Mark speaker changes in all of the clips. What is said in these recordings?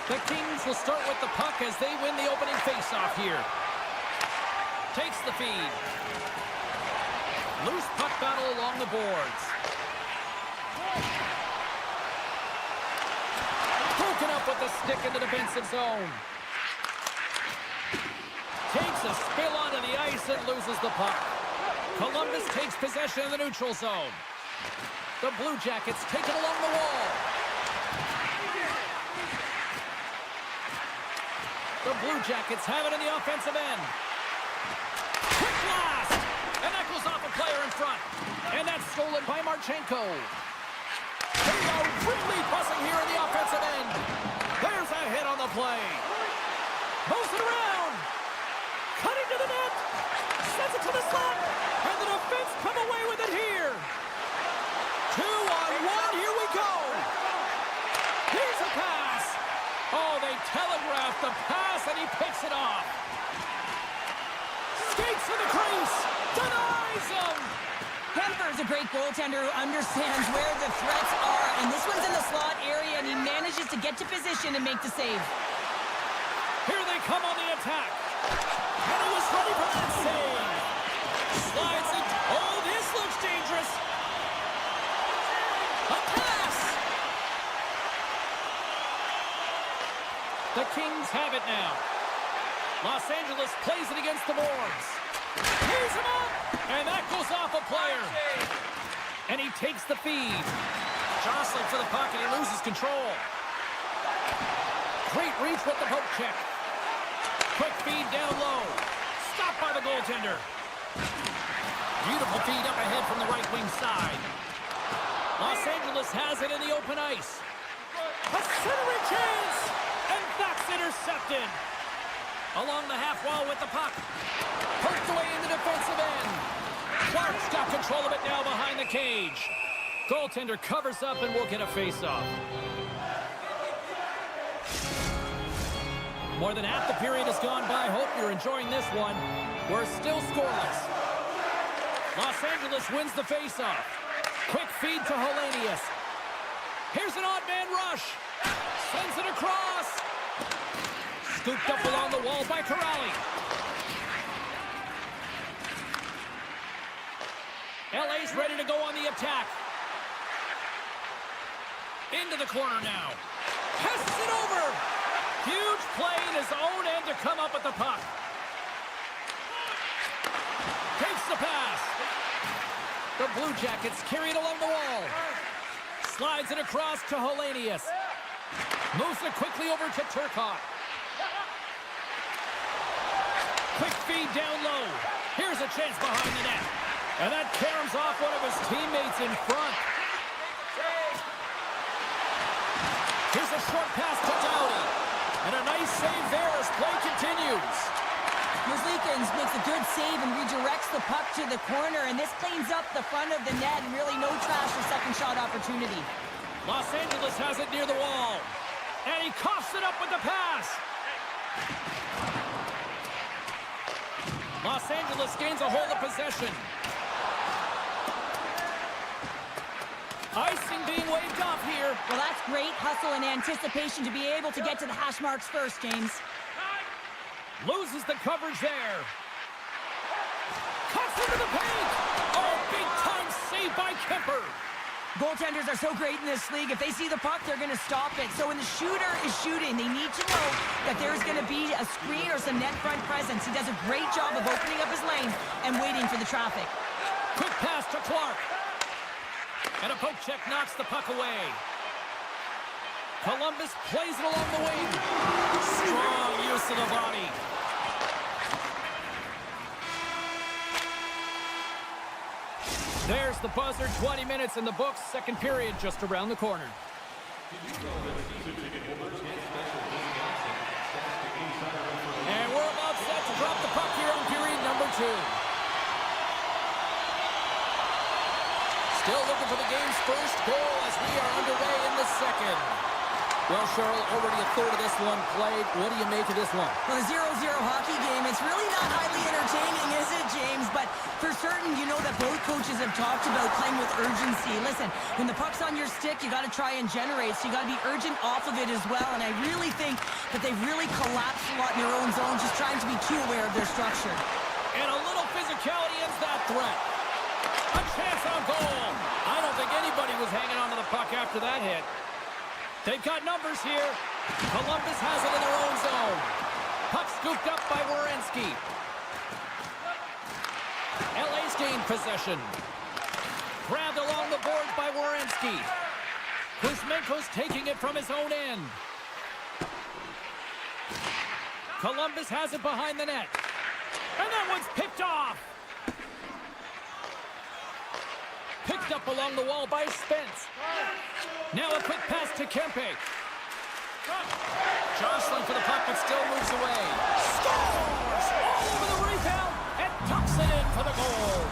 Speaker 1: The Kings will start with the puck as they win the opening faceoff here. Takes the feed. Loose puck battle along the boards. Broken up with the stick in the defensive zone. Takes a spill onto the ice and loses the puck. Columbus takes possession of the neutral zone. The Blue Jackets take it along the wall. The Blue Jackets have it in the offensive end. Quick blast! And that goes off a player in front. And that's stolen by Marchenko. They are really buzzing here in the offensive end. There's a hit on the play. Moves it around. Cutting to the net. Sends it to the slot. And the defense come away with it here. 2-on-1. Here we go. Here's a pass. Oh, they telegraphed the pass, and he picks it off. Skates in the crease. Denies him.
Speaker 2: Kemper is a great goaltender who understands where the threats are, and this one's in the slot area, and he manages to get to position and make the save.
Speaker 1: Here they come on the attack. And he was ready for that save. Slides it. Oh, this looks dangerous. A pass. The Kings have it now. Los Angeles plays it against the boards. He's him up. And that goes off a player. And he takes the feed. Jostling for the puck, and he loses control. Great reach with the poke check. Quick feed down low. Stopped by the goaltender. Beautiful feed up ahead from the right wing side. Los Angeles has it in the open ice. A centering chance. And that's intercepted. Along the half wall with the puck. Poked away in the defensive end. Clark's got control of it now behind the cage. Goaltender covers up and will get a face-off. More than half the period has gone by. Hope you're enjoying this one. We're still scoreless. Los Angeles wins the face-off. Quick feed to Hellenius. Here's an odd man rush. Sends it across. Scooped up along the wall by Corrali. LA's ready to go on the attack. Into the corner now. Passes it over. Huge play in his own end to come up with the puck. Takes the pass. The Blue Jackets carry it along the wall. Slides it across to Hellenius. Moves it quickly over to Turcotte. Quick feed down low. Here's a chance behind the net. And that caroms off one of his teammates in front. Here's a short pass to Doughty. And a nice save there as play continues.
Speaker 2: Merzlikins makes a good save and redirects the puck to the corner, and this cleans up the front of the net, and really no trash for second shot opportunity.
Speaker 1: Los Angeles has it near the wall. And he coughs it up with the pass. Los Angeles gains a hold of possession. Icing being waved off here.
Speaker 2: Well, that's great hustle and anticipation to be able to get to the hash marks first, James.
Speaker 1: Loses the coverage there. Cuts into the paint. Oh, big time save by Kemper.
Speaker 2: Goaltenders are so great in this league. If they see the puck, they're going to stop it. So when the shooter is shooting, they need to know that there's going to be a screen or some net front presence. He does a great job of opening up his lane and waiting for the traffic.
Speaker 1: Quick pass to Clark. And a poke check knocks the puck away. Columbus plays it along the wing. Strong use of the body. There's the buzzer. 20 minutes in the books. Second period just around the corner. And we're about set to drop the puck here on period number 2. Still looking for the game's first goal as we are underway in the second. Well, Cheryl, already a third of this one played. What do you make of this one?
Speaker 2: Well, the 0-0 hockey game, it's really not highly entertaining, is it, James? But for certain, you know that both coaches have talked about playing with urgency. Listen, when the puck's on your stick, you got to try and generate, so you got to be urgent off of it as well. And I really think that they've really collapsed a lot in their own zone, just trying to be too aware of their structure.
Speaker 1: And a little physicality ends that threat. A chance on goal. I don't think anybody was hanging on to the puck after that hit. They've got numbers here. Columbus has it in their own zone. Puck scooped up by Werenski. LA's gained possession. Grabbed along the boards by Werenski. Kuzmenko's taking it from his own end. Columbus has it behind the net. And that one's picked off. Picked up along the wall by Spence. Now a quick pass to Kempe. Jostling for the puck, but still moves away. Scores! All over the rebound and tucks it in for the goal.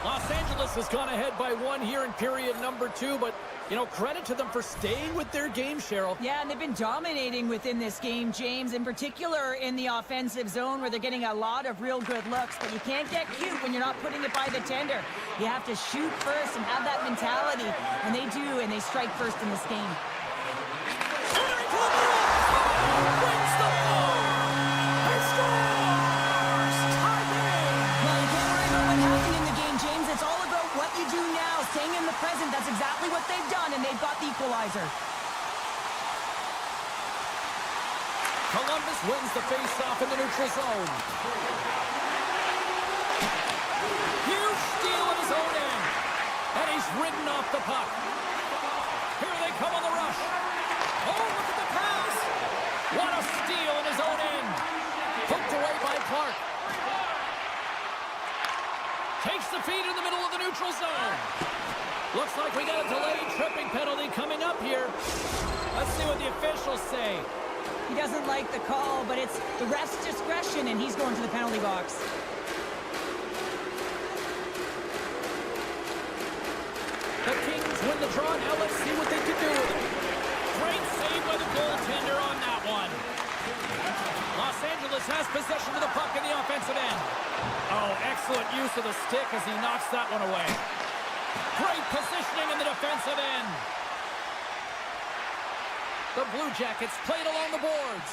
Speaker 1: Los Angeles has gone ahead by one here in period number 2, but, you know, credit to them for staying with their game, Cheryl.
Speaker 2: Yeah, and they've been dominating within this game, James, in particular in the offensive zone where they're getting a lot of real good looks, but you can't get cute when you're not putting it by the tender. You have to shoot first and have that mentality, and they do, and they strike first in this game.
Speaker 1: Wins the ball! He scores! Tie game!
Speaker 2: Well, you can't worry about what happened in the game, James. It's all about what you do now, staying in the present. That's exactly what they've done, and they've got the equalizer.
Speaker 1: Columbus wins the face-off in the neutral zone. Huge steal at his own end. And he's ridden off the puck. Here they come on the rush. Oh, look at the pass. What a steal in his own end. Hooked away by Clark. Takes the feed in the middle of the neutral zone. Looks like we got a delayed tripping penalty coming up here. Let's see what the officials say.
Speaker 2: He doesn't like the call, but it's the ref's discretion, and he's going to the penalty box.
Speaker 1: The Kings win the draw. Now let's see what they can do with it. Great save by the goaltender on that one. Los Angeles has possession of the puck in the offensive end. Oh, excellent use of the stick as he knocks that one away. Great positioning in the defensive end. The Blue Jackets played along the boards.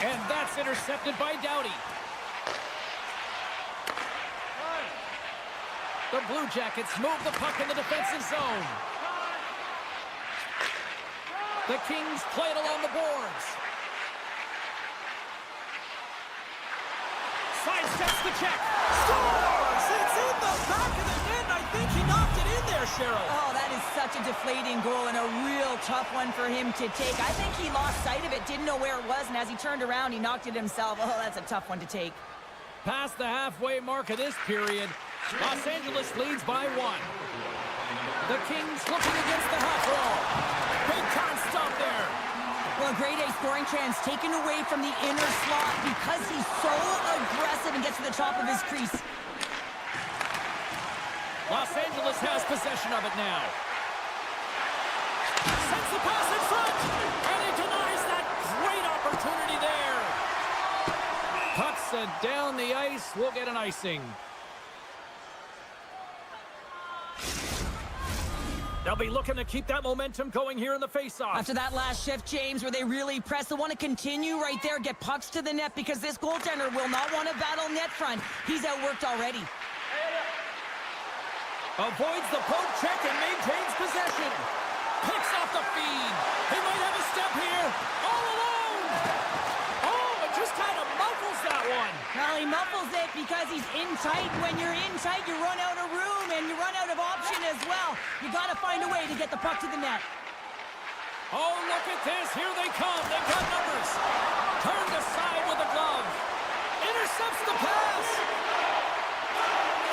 Speaker 1: And that's intercepted by Doughty. The Blue Jackets move the puck in the defensive zone. The Kings play it along the boards. Sidesteps the check. Scores! It's in the back of the net. I think he knocked it in there, Cheryl.
Speaker 2: Oh, that is such a deflating goal and a real tough one for him to take. I think he lost sight of it, didn't know where it was, and as he turned around, he knocked it himself. Oh, that's a tough one to take.
Speaker 1: Past the halfway mark of this period, Los Angeles leads by 1. The Kings looking against the half wall. Big time stop there.
Speaker 2: Well, a grade A scoring chance taken away from the inner slot because he's so aggressive and gets to the top of his crease.
Speaker 1: Los Angeles has possession of it now. Sends the pass in front, and he denies that great opportunity there. Pucks it down the ice. We'll get an icing. They'll be looking to keep that momentum going here in the faceoff.
Speaker 2: After that last shift, James, where they really press, they want to continue right there, get pucks to the net, because this goaltender will not want to battle net front. He's outworked already.
Speaker 1: Avoids the poke check and maintains possession. Picks off the feed. He might have a step here. All alone. Oh, it just kind of muffles that one.
Speaker 2: Well, he muffles it because he's in tight. When you're in tight, you run out of room and you run out of option as well. You got to find a way to get the puck to the net.
Speaker 1: Oh, look at this. Here they come. They've got numbers. Turned aside with a glove. Intercepts the pass.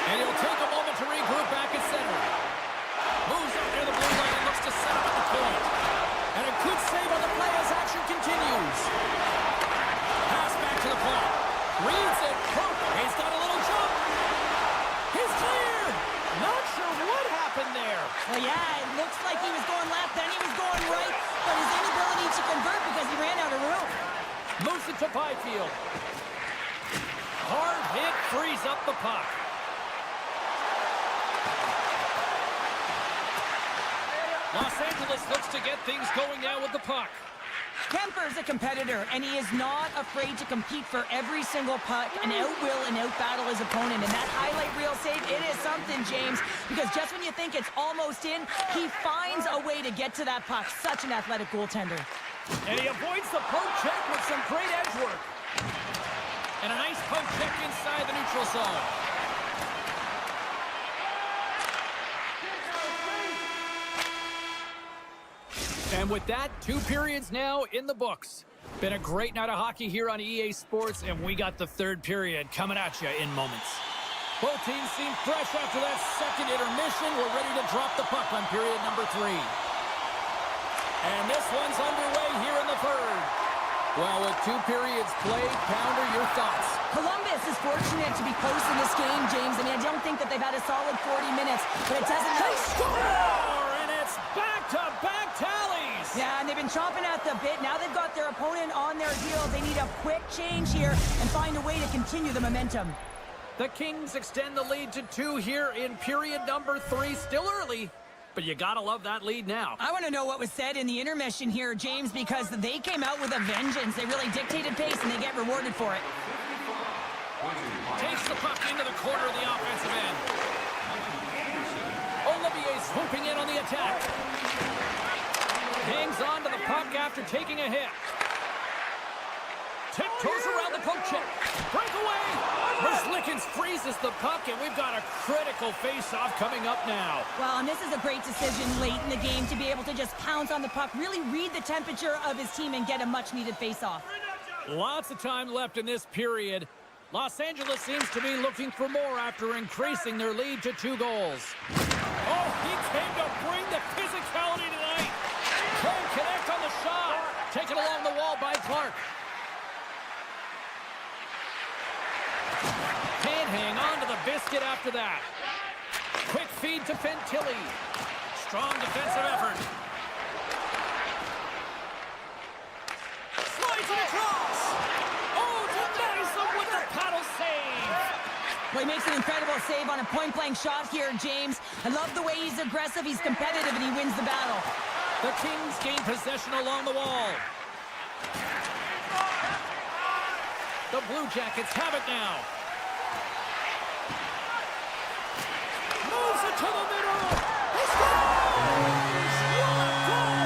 Speaker 1: And he'll take a moment to regroup back at center. Moves up near the blue line and looks to set up at the point. And a good save on the play as action continues. Pass back to the point. Reads it. He's got a little jump. He's cleared. Not sure what happened there.
Speaker 2: Well, yeah, it looks like he was going left, then he was going right, but his inability to convert because he ran out of room.
Speaker 1: Moves it to Byfield. Hard hit frees up the puck. Los Angeles looks to get things going now with the puck.
Speaker 2: Kemper's a competitor, and he is not afraid to compete for every single puck and out-will and out-battle his opponent. And that highlight reel save, it is something, James, because just when you think it's almost in, he finds a way to get to that puck. Such an athletic goaltender.
Speaker 1: And he avoids the poke check with some great edge work. And a nice poke check inside the neutral zone. And with that, 2 periods now in the books. Been a great night of hockey here on EA Sports, and we got the 3rd period coming at you in moments. Both teams seem fresh after that second intermission. We're ready to drop the puck on period number 3. And this one's underway here in the 3rd. Well, with 2 periods played, Pounder, your thoughts?
Speaker 2: Columbus is fortunate to be close in this game, James. I mean, I don't think that they've had a solid 40 minutes, but it doesn't matter.
Speaker 1: They score, and it's back-to-back tallies.
Speaker 2: Yeah, and they've been chomping at the bit. Now they've got their opponent on their heels. They need a quick change here and find a way to continue the momentum.
Speaker 1: The Kings extend the lead to 2 here in period number 3. Still early, but you gotta love that lead now.
Speaker 2: I want to know what was said in the intermission here, James, because they came out with a vengeance. They really dictated pace, and they get rewarded for it.
Speaker 1: Takes the puck into the corner of the offensive end. Olivier swooping in on the attack. Hangs on to the puck after taking a hit. Tiptoes around the poke check. Breakaway! Merzlikins freezes the puck, and we've got a critical face-off coming up now.
Speaker 2: Well, and this is a great decision late in the game to be able to just pounce on the puck, really read the temperature of his team and get a much-needed face-off.
Speaker 1: Lots of time left in this period. Los Angeles seems to be looking for more after increasing their lead to 2 goals. Oh, he came to bring the physicality tonight. Can't connect on the shot. Taken along the wall by Clark. Can't hang on to the biscuit after that. Quick feed to Fantilli. Strong defensive effort. Slides it across. Oh, Denisom with the paddle save.
Speaker 2: Well, he makes an incredible save on a point-blank shot here, James. I love the way he's aggressive, he's competitive, and he wins the battle.
Speaker 1: The Kings gain possession along the wall. The Blue Jackets have it now. Moves it to the middle. He scores! What a goal!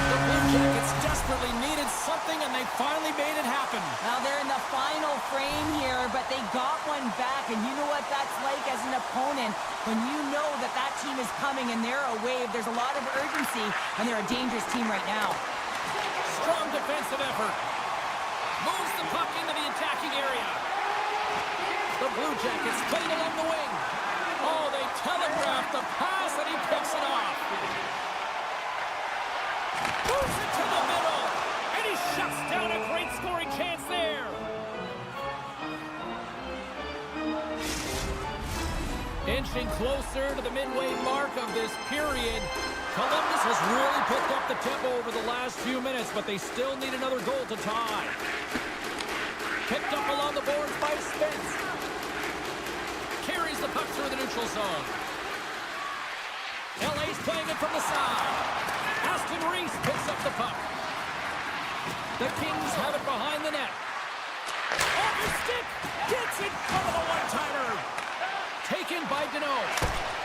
Speaker 1: The Blue Jackets desperately needed something, and they finally made it happen.
Speaker 2: Now they're in the final frame here, but they got one back, and you know what that's like as an opponent when you know that that team is coming and they're a wave. There's a lot of urgency, and they're a dangerous team right now.
Speaker 1: Strong defensive effort. Moves the puck into the attacking area. The Blue Jackets played along the wing. Oh, they telegraph the pass, and he picks it off. Moves it to the middle, and he shuts down a great scoring chance there. Inching closer to the midway mark of this period. Columbus has really picked up the tempo over the last few minutes, but they still need another goal to tie. Picked up along the boards by Spence. Carries the puck through the neutral zone. LA's playing it from the side. Aston Reese picks up the puck. The Kings have it behind the net. Off his stick. Gets in front of the one-timer. Taken by Deneau.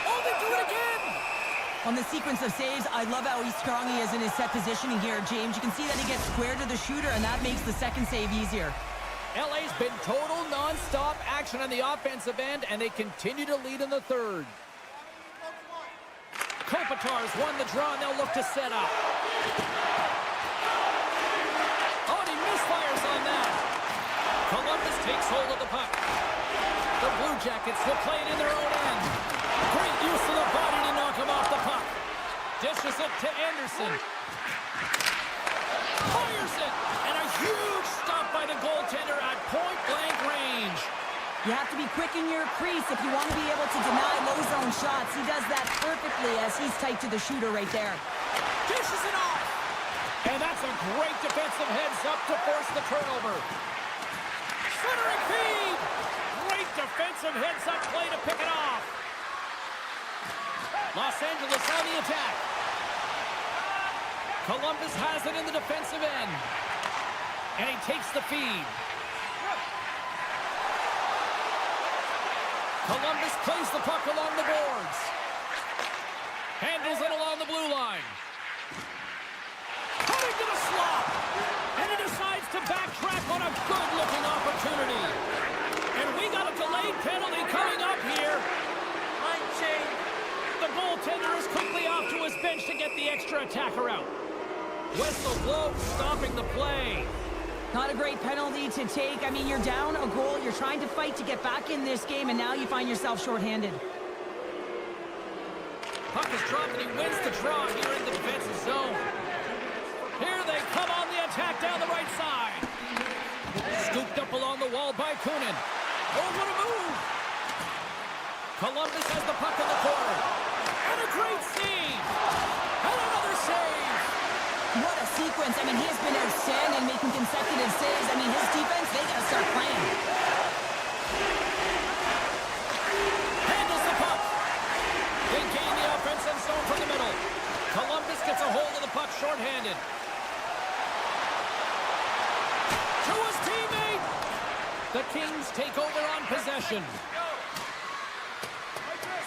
Speaker 1: Oh, they do it again!
Speaker 2: On the sequence of saves, I love how strong he is in his set positioning here, James. You can see that he gets square to the shooter, and that makes the second save easier.
Speaker 1: LA's been total non-stop action on the offensive end, and they continue to lead in the 3rd. Kopitar's won the draw, and they'll look to set up. Oh, and he misfires on that. Columbus takes hold of the puck. The Blue Jackets will play it in their own end. Great use of the body to knock him off the puck. Dishes it to Anderson. Fires it, and a huge stop by the goaltender at point-blank range.
Speaker 2: You have to be quick in your crease if you want to be able to deny low zone shots. He does that perfectly as he's tight to the shooter right there.
Speaker 1: Dishes it off. And that's a great defensive heads-up to force the turnover. Centering feed. Great defensive heads-up play to pick it off. Los Angeles on the attack. Columbus has it in the defensive end. And he takes the feed. Columbus plays the puck along the boards. Handles it along the blue line. Cutting to the slot. And he decides to backtrack on a good-looking opportunity. And we got a delayed penalty coming up here. Line change. The goaltender is quickly off to his bench to get the extra attacker out. Whistle blows, stopping the play.
Speaker 2: Not a great penalty to take. I mean, you're down a goal. You're trying to fight to get back in this game, and now you find yourself shorthanded.
Speaker 1: Puck is dropped, and he wins the draw here in the defensive zone. Here they come on the attack down the right side. Scooped up along the wall by Kunin. Oh, what a move! Columbus has the puck in the corner. And a great save! And another save!
Speaker 2: What a sequence. I mean, he has been outstanding making consecutive saves. I mean, his defense, they got to start playing.
Speaker 1: Handles the puck. They gain the offensive zone from the middle. Columbus gets a hold of the puck shorthanded. To his teammate. The Kings take over on possession.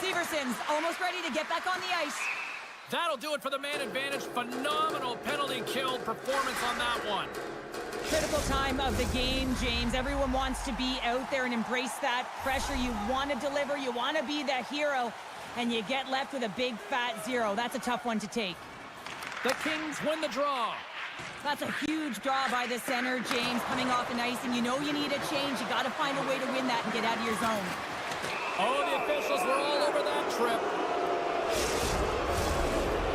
Speaker 2: Severson's almost ready to get back on the ice.
Speaker 1: That'll do it for the man advantage. Phenomenal penalty kill performance on that one.
Speaker 2: Critical time of the game, James. Everyone wants to be out there and embrace that pressure. You want to deliver. You want to be the hero. And you get left with a big, fat 0. That's a tough one to take.
Speaker 1: The Kings win the draw.
Speaker 2: That's a huge draw by the center, James, coming off an ice. And you know you need a change. You got to find a way to win that and get out of your zone.
Speaker 1: Oh, the officials were all over that trip.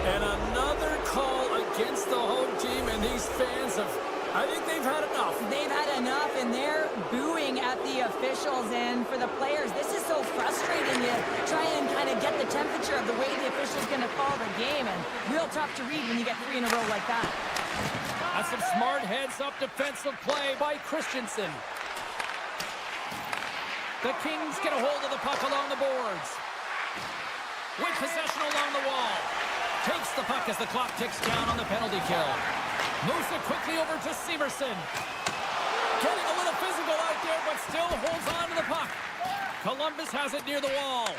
Speaker 1: And another call against the home team, and these fans have, I think they've had enough.
Speaker 2: They've had enough, and they're booing at the officials. And for the players, this is so frustrating. You try and kind of get the temperature of the way the official's going to call the game, and real tough to read when you get 3 in a row like that.
Speaker 1: That's some smart heads-up defensive play by Christensen. The Kings get a hold of the puck along the boards. With possession along the wall. Takes the puck as the clock ticks down on the penalty kill. Moves it quickly over to Severson. Getting a little physical out there, but still holds on to the puck. Columbus has it near the wall.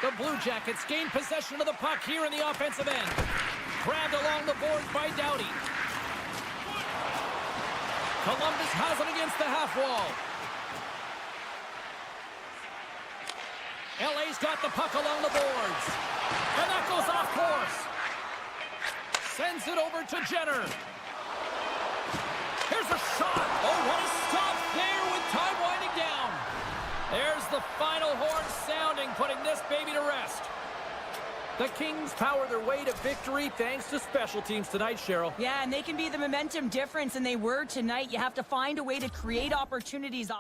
Speaker 1: The Blue Jackets gain possession of the puck here in the offensive end. Grabbed along the boards by Doughty. Columbus has it against the half wall. LA's got the puck along the boards. And that goes off course. Sends it over to Jenner. Here's a shot. Oh, what a stop there with time winding down. There's the final horn sounding, putting this baby to rest. The Kings power their way to victory thanks to special teams tonight, Cheryl.
Speaker 2: Yeah, and they can be the momentum difference, and they were tonight. You have to find a way to create opportunities.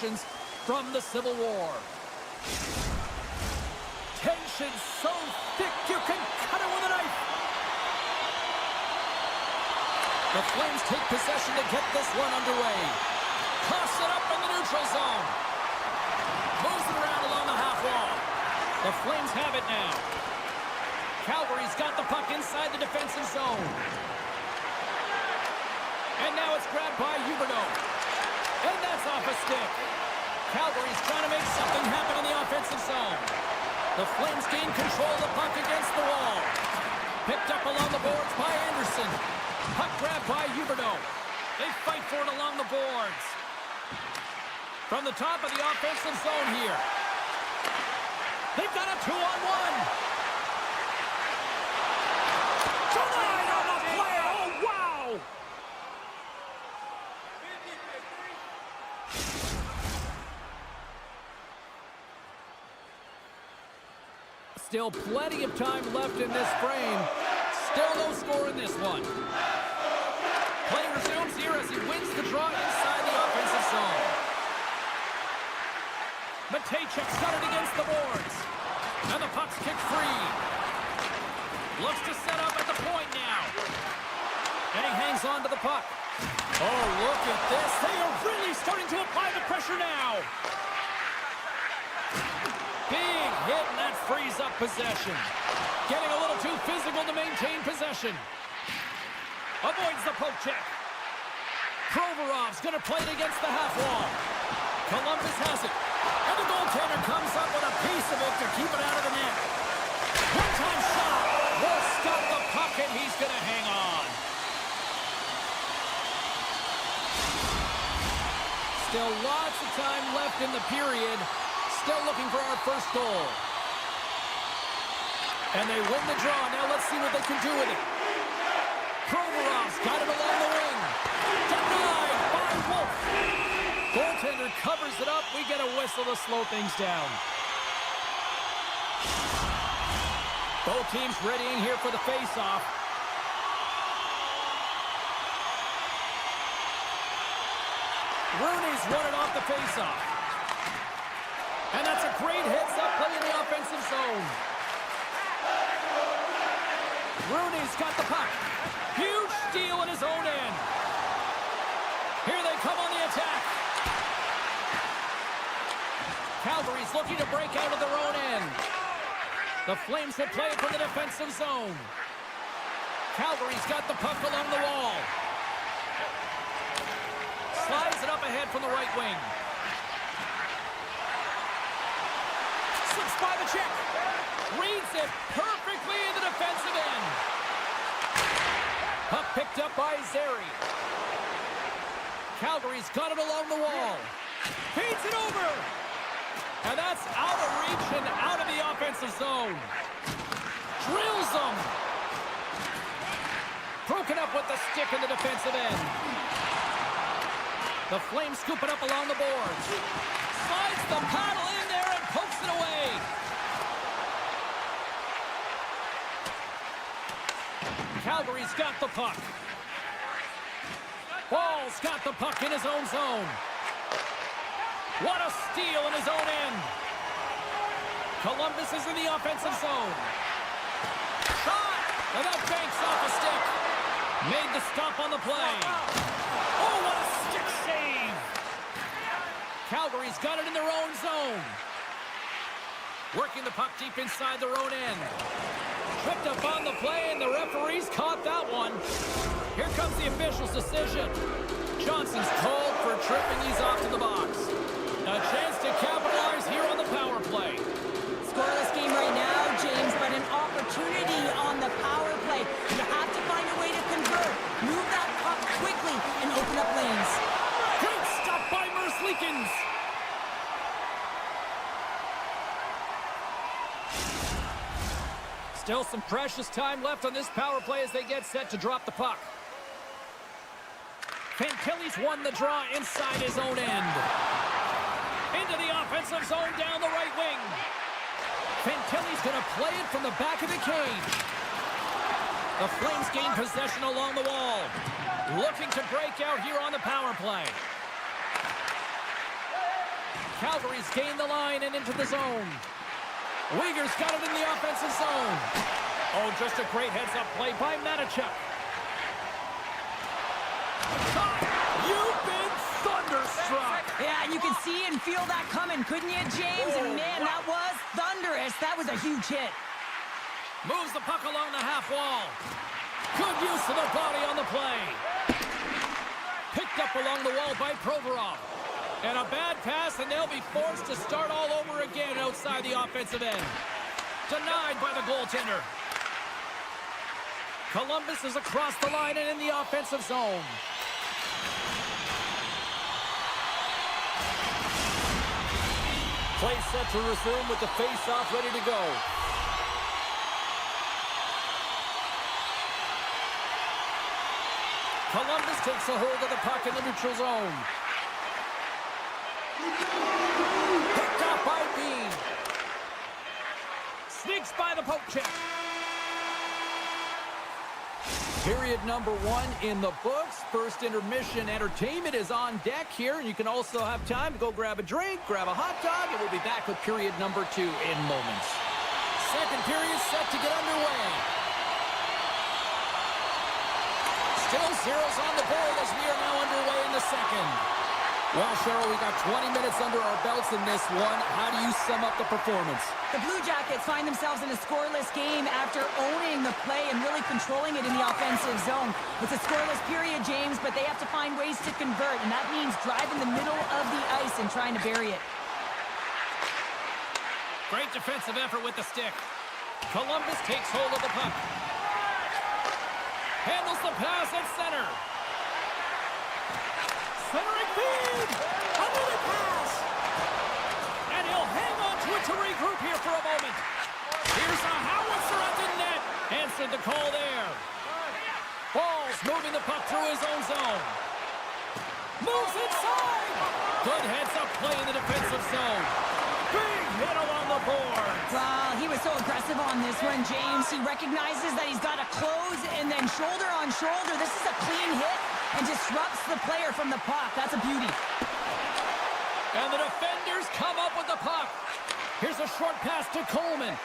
Speaker 1: decorations from the Civil War. Tension so thick you can cut it with a knife. The Flames take possession to get this one underway. Toss it up in the neutral zone. Moves it around along the half wall. The Flames have it now. Calgary's got the puck inside the defensive zone. And now it's grabbed by Huberdeau. And that's off a stick. Calgary's trying to make something happen in the offensive zone. The Flames gain control of the puck against the wall. Picked up along the boards by Anderson. Puck grabbed by Huberdeau. They fight for it along the boards. From the top of the offensive zone here. They've got a 2-on-1. Denied on the play. Oh, wow. Still plenty of time left in this frame. Still no score in this one. Play resumes here as he wins the draw inside the offensive zone. Matejcik's got it against the boards. And the puck's kicked free. Looks to set up at the point now. And he hangs on to the puck. Oh, look at this. They are really starting to apply the pressure now. Big hit, and that frees up possession. Getting a little too physical to maintain possession. Avoids the poke check. Provorov's going to play it against the half wall. Columbus has it. And the goaltender comes up with a piece of it to keep it out of the net. One-time shot. Will stop the puck, and he's going to hang on. Still lots of time left in the period. Still looking for our first goal. And they win the draw. Now let's see what they can do with it. Provorov's got it along the wing. Denied by Wolf. Goaltender covers it up. We get a whistle to slow things down. Both teams readying here for the face-off. Rooney's won it off the face-off. And that's a great heads-up play in the offensive zone. Rooney's got the puck. Huge steal in his own end. Here they come on the attack. Calgary's looking to break out of their own end. The Flames will play it from the defensive zone. Calgary's got the puck along the wall. Slides it up ahead from the right wing. Slips by the check. Reads it perfectly in the defensive end. Puck picked up by Zary. Calgary's got it along the wall. Feeds it over. And that's out of reach and out of the offensive zone. Drills them. Broken up with the stick in the defensive end. The Flames scoop it up along the boards. Slides the paddle in there and pokes it away. Calgary's got the puck. Ball's got the puck in his own zone. What a steal in his own end. Columbus is in the offensive zone. Shot! And that banks off a stick. Made the stop on the play. Oh, what a stick save! Calgary's got it in their own zone. Working the puck deep inside their own end. Tripped up on the play, and the referees caught that one. Here comes the official's decision. Johnson's called for tripping. He's off to the box. A chance to capitalize here on the power play.
Speaker 2: Scoreless game right now, James, but an opportunity on the power play. You have to find a way to convert. Move that puck quickly and open up lanes.
Speaker 1: Great stop by Merzlikins. Still some precious time left on this power play as they get set to drop the puck. Fantilli's won the draw inside his own end. Into the offensive zone down the right wing. Fantilli's going to play it from the back of the cage. The Flames gain possession along the wall. Looking to break out here on the power play. Calgary's gained the line and into the zone. Uyghur's got it in the offensive zone. Oh, just a great heads-up play by Matichuk. You've been thunderstruck.
Speaker 2: Yeah, and you can see and feel that coming, couldn't you, James? And man, that was thunderous. That was a huge hit.
Speaker 1: Moves the puck along the half wall. Good use of the body on the play. Picked up along the wall by Provorov. And a bad pass, and they'll be forced to start all over again outside the offensive end. Denied by the goaltender. Columbus is across the line and in the offensive zone. Play set to resume with the face-off ready to go. Columbus takes a hold of the puck in the neutral zone. Picked up by Bean. Sneaks by the poke check. Period number 1 in the books. First intermission entertainment is on deck here, and you can also have time to go grab a drink, grab a hot dog, and we'll be back with period number 2 in moments. Second period set to get underway. Still zeros on the board as we are now underway in the second. Well, Cheryl, we got 20 minutes under our belts in this one. How do you sum up the performance?
Speaker 2: The Blue Jackets find themselves in a scoreless game after owning the play and really controlling it in the offensive zone. It's a scoreless period, James, but they have to find ways to convert, and that means driving the middle of the ice and trying to bury it.
Speaker 1: Great defensive effort with the stick. Columbus takes hold of the puck. Handles the pass at center. Centering feed! Another pass! And he'll hang on to it to regroup here for a moment. Here's a howitzer at the net. Answered the call there. Ball's moving the puck through his own zone. Moves inside! Good heads-up play in the defensive zone. Big hit along the board.
Speaker 2: Wow, he was so aggressive on this one, James. He recognizes that he's got to close and then shoulder on shoulder. This is a clean hit and disrupts the player from the puck. That's a beauty.
Speaker 1: And the defenders come up with the puck. Here's a short pass to Coleman.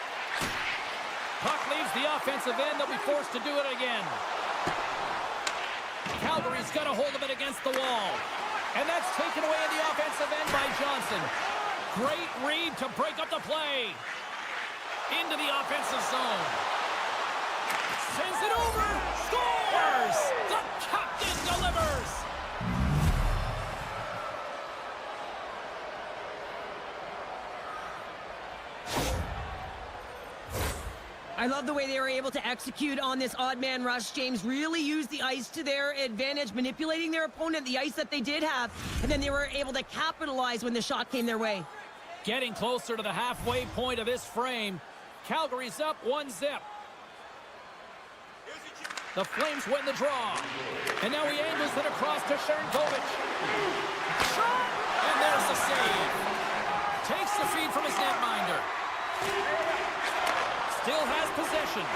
Speaker 1: Puck leaves the offensive end. They'll be forced to do it again. Calgary's got a hold of it against the wall. And that's taken away in the offensive end by Johnson. Great read to break up the play. Into the offensive zone. Sends it over. Scores! The captain delivers!
Speaker 2: I love the way they were able to execute on this odd man rush, James. Really used the ice to their advantage, manipulating their opponent, the ice that they did have, and then they were able to capitalize when the shot came their way.
Speaker 1: Getting closer to the halfway point of this frame. Calgary's up 1-0. The Flames win the draw. And now he angles it across to Sharangovich. Shot! And there's the save. Takes the feed from his netminder. Still has possession.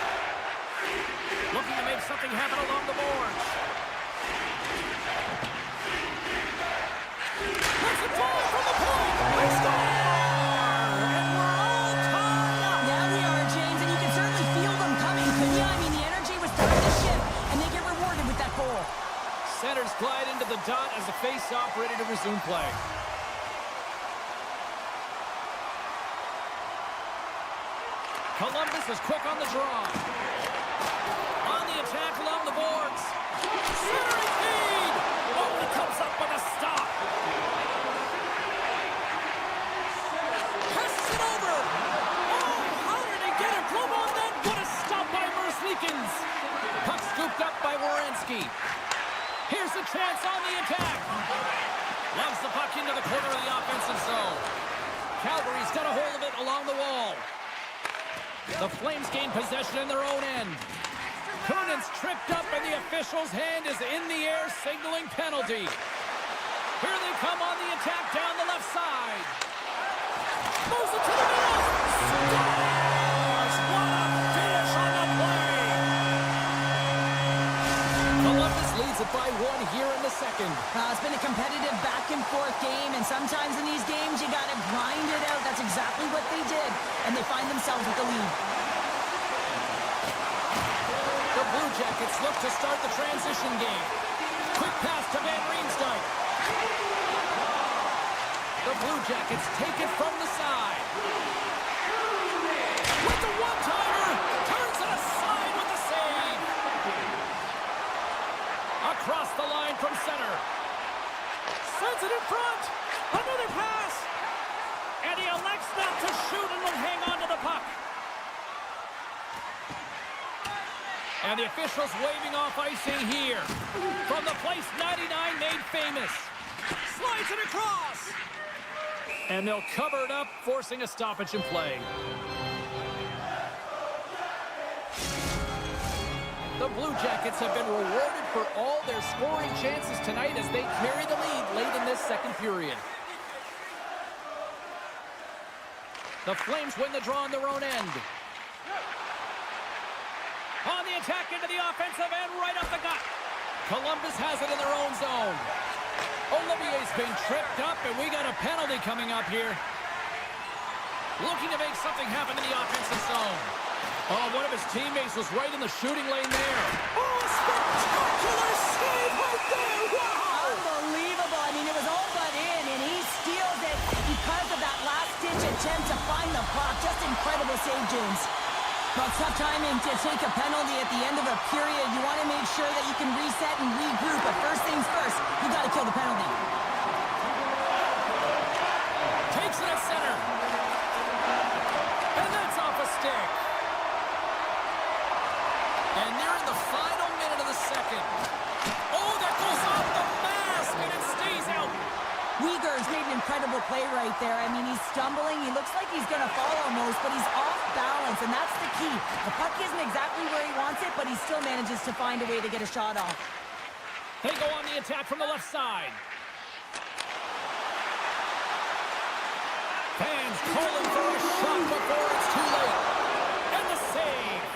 Speaker 1: Looking to make something happen along the boards. That's a ball from the point. They score! And we're all tied up.
Speaker 2: Yeah, we are, James, and you can certainly feel them coming, couldn't you? I mean, the energy was starting to shift, and they get rewarded with that goal.
Speaker 1: Centers glide into the dot as the face-off ready to resume play. Columbus is quick on the draw. On the attack along the boards. Centering feed! Oh, he comes up with a stop. Passes it over. Oh, how did he get it? Come on then. What a stop by Merzlikins. Puck scooped up by Werenski. Here's a chance on the attack. Loves the puck into the corner of the offensive zone. Calgary's got a hold of it along the wall. The Flames gain possession in their own end. Kunin's tripped up and the official's hand is in the air signaling penalty. Here they come on the attack down the left side. Moves it to the middle. Scores! What a finish on the play! Columbus leads it by 1 here in the second.
Speaker 2: It's been a competitive back-and-forth game, and sometimes in these games, you got to grind it out. That's exactly what they did, and they find themselves with the lead.
Speaker 1: The Blue Jackets look to start the transition game. Quick pass to Van Riemsdyk. The Blue Jackets take it from the side. With the one-timer, turns it aside with the save. Across the line from center. Sends it in front. Another pass. And he elects not to shoot and will hang on to the puck. And the officials waving off icing here. From the place 99 made famous. Slides it across. And they'll cover it up, forcing a stoppage in play. The Blue Jackets have been rewarded for all their scoring chances tonight as they carry the lead late in this second period. The Flames win the draw on their own end. On the attack into the offensive end, right up the gut. Columbus has it in their own zone. Olivier's been tripped up, and we got a penalty coming up here. Looking to make something happen in the offensive zone. Oh, one of his teammates was right in the shooting lane there. Oh, spectacular save right there! Wow!
Speaker 2: Unbelievable. I mean, it was all but in, and he steals it because of that last-ditch attempt to find the puck. Just incredible save, James. Well, it's tough timing to take a penalty at the end of a period. You want to make sure that you can reset and regroup, but first things first, you got to kill the penalty.
Speaker 1: Takes it at center. And that's off a stick. And they're in the final minute of the second. Oh, that goes off the mask, and it stays out.
Speaker 2: Uyghur's made an incredible play right there. I mean, he's stumbling. He looks like he's going to fall almost, but he's off balance, and that's the key. The puck isn't exactly where he wants it, but he still manages to find a way to get a shot off.
Speaker 1: They go on the attack from the left side. Fans calling for a shot before it's too late. And the save.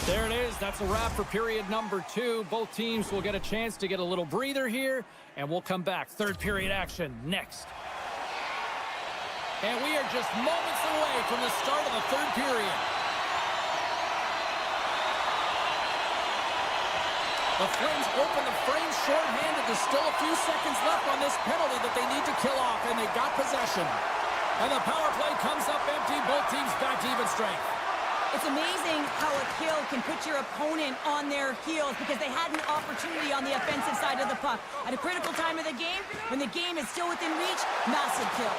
Speaker 1: There it is. That's a wrap for period number 2. Both teams will get a chance to get a little breather here, and we'll come back. Third period action next. And we are just moments away from the start of the third period. The Flames open the frame short-handed. There's still a few seconds left on this penalty that they need to kill off, and they got possession. And the power play comes up empty. Both teams back to even strength.
Speaker 2: It's amazing how a kill can put your opponent on their heels because they had an opportunity on the offensive side of the puck. At a critical time of the game, when the game is still within reach, massive kill.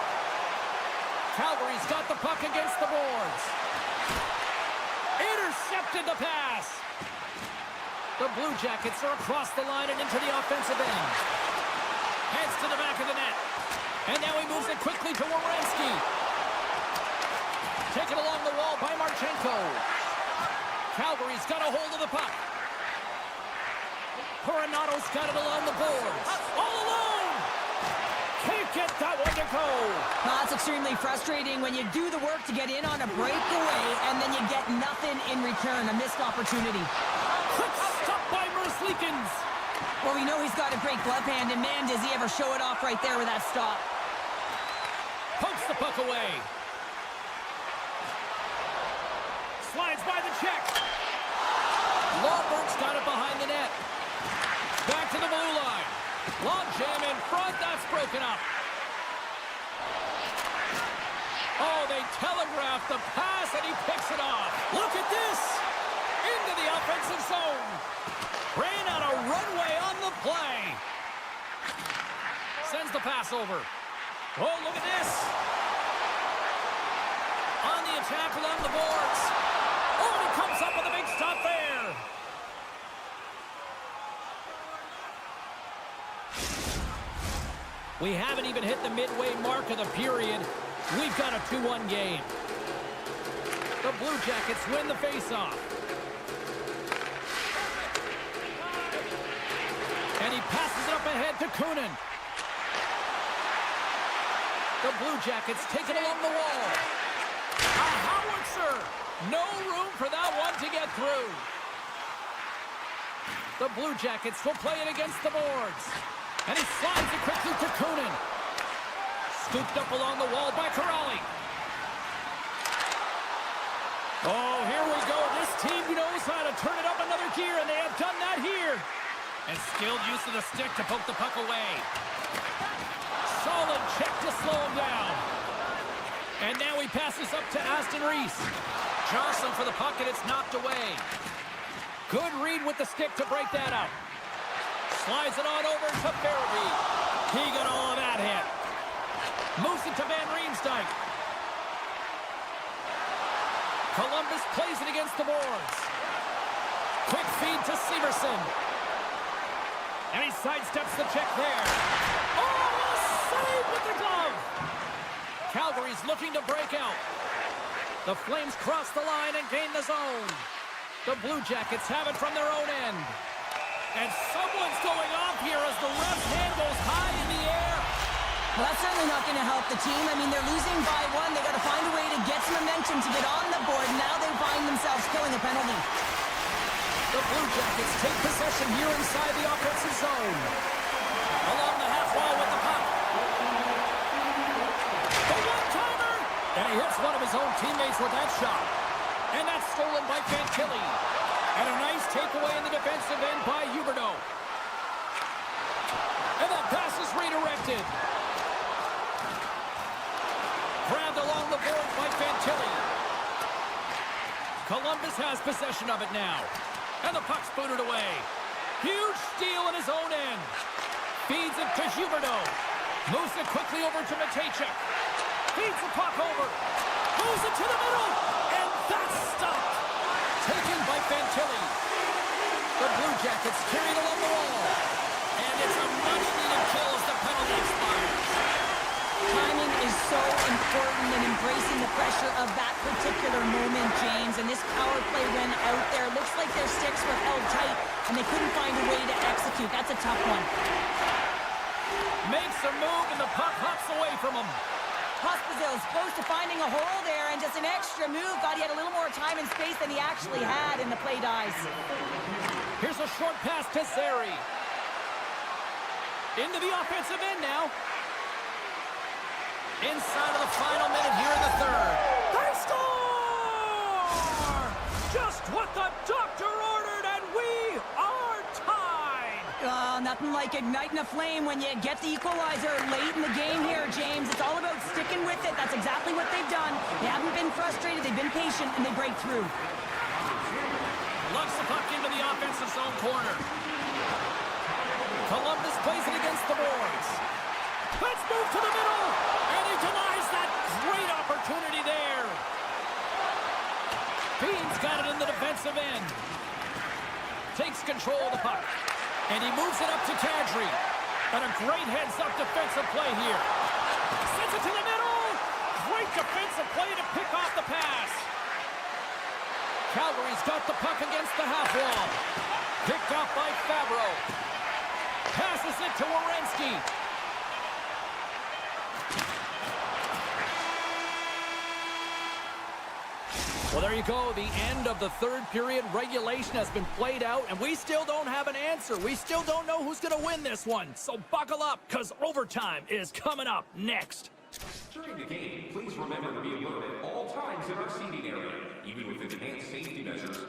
Speaker 1: Calgary's got the puck against the boards. Intercepted the pass. The Blue Jackets are across the line and into the offensive end. Heads to the back of the net. And now he moves it quickly to Werenski. Taken along the wall by Marchenko. Calgary's got a hold of the puck. Coronato's got it along the boards. All alone! Can't get that one to go.
Speaker 2: That's extremely frustrating when you do the work to get in on a breakaway and then you get nothing in return, a missed opportunity.
Speaker 1: Quick stop by Merzlikins.
Speaker 2: Well, we know he's got a great glove hand, and man, does he ever show it off right there with that stop.
Speaker 1: Pokes the puck away. Slides by the check. Lawbert's got it behind the net. Back to the blue line. Long jam in front. That's broken up. Oh, they telegraphed the pass, and he picks it off. Look at this. Into the offensive zone. Ran out a runway on the play. Sends the pass over. Oh, look at this. On the attack along the boards. Oh, and he comes up with a big stop there. We haven't even hit the midway mark of the period. We've got a 2-1 game. The Blue Jackets win the faceoff. And he passes it up ahead to Kunin. The Blue Jackets take it along the wall. A howitzer. No room for that one to get through. The Blue Jackets will play it against the boards. And he slides it quickly to Kunin. Scooped up along the wall by Corrali. Oh, here we go. This team knows how to turn it up another gear, and they have done that here. And skilled use of the stick to poke the puck away. Solid check to slow him down. And now he passes up to Aston Reese. Johnson for the puck, and it's knocked away. Good read with the stick to break that up. Slides it on over to Farabee. He got all of that hit. Moves it to Van Riemsdyk. Columbus plays it against the boards. Quick feed to Severson. And he sidesteps the check there. Oh, a save with the glove. Calgary's looking to break out. The Flames cross the line and gain the zone. The Blue Jackets have it from their own end. And someone's going off here as the ref's hand goes high in the air.
Speaker 2: Well, that's certainly not going to help the team. I mean, they're losing by one. They got to find a way to get some momentum to get on the board. Now they find themselves killing a penalty.
Speaker 1: The Blue Jackets take possession here inside the offensive zone. Along the half wall with the puck. The one-timer! And he hits one of his own teammates with that shot. And that's stolen by Fantilli. And a nice takeaway in the defensive end by Huberdeau. And that pass is redirected. Grabbed along the board by Fantilli. Columbus has possession of it now. And the puck's booted away. Huge steal in his own end. Feeds it to Huberdeau. Moves it quickly over to Matejchuk. Feeds the puck over. Moves it to the middle. And that's stopped. Taken by Fantilli. The Blue Jackets carried along the wall. And it's a much-needed kill as the penalty expires.
Speaker 2: Timing is so important in embracing the pressure of that particular moment, James. And this power play went out there. Looks like their sticks were held tight, and they couldn't find a way to execute. That's a tough one.
Speaker 1: Makes a move, and the puck hops away from him.
Speaker 2: Pospisil's close to finding a hole there, and just an extra move. Thought he had a little more time and space than he actually had, and the play dies.
Speaker 1: Here's a short pass to Zary. Into the offensive end now. Inside of the final minute here in the third. They score! Just what the doctor ordered, and we are tied!
Speaker 2: Nothing like igniting a flame when you get the equalizer late in the game here, James. It's all about sticking with it. That's exactly what they've done. They haven't been frustrated. They've been patient, and they break through.
Speaker 1: Lugs the puck into the offensive zone corner. Columbus plays it against the boards. Let's move to the middle. And he denies that great opportunity there. Bean's got it in the defensive end. Takes control of the puck. And he moves it up to Kadri. And a great heads-up defensive play here. Sends it to the middle. Great defensive play to pick off the pass. Calgary's got the puck against the half wall. Picked off by Fabro. Passes it to Werenski. Well, there you go. The end of the third period. Regulation has been played out, and we still don't have an answer. We still don't know who's going to win this one. So buckle up, because overtime is coming up next.
Speaker 3: During the game, please remember to be alert at all times in our seating area, even with enhanced safety measures.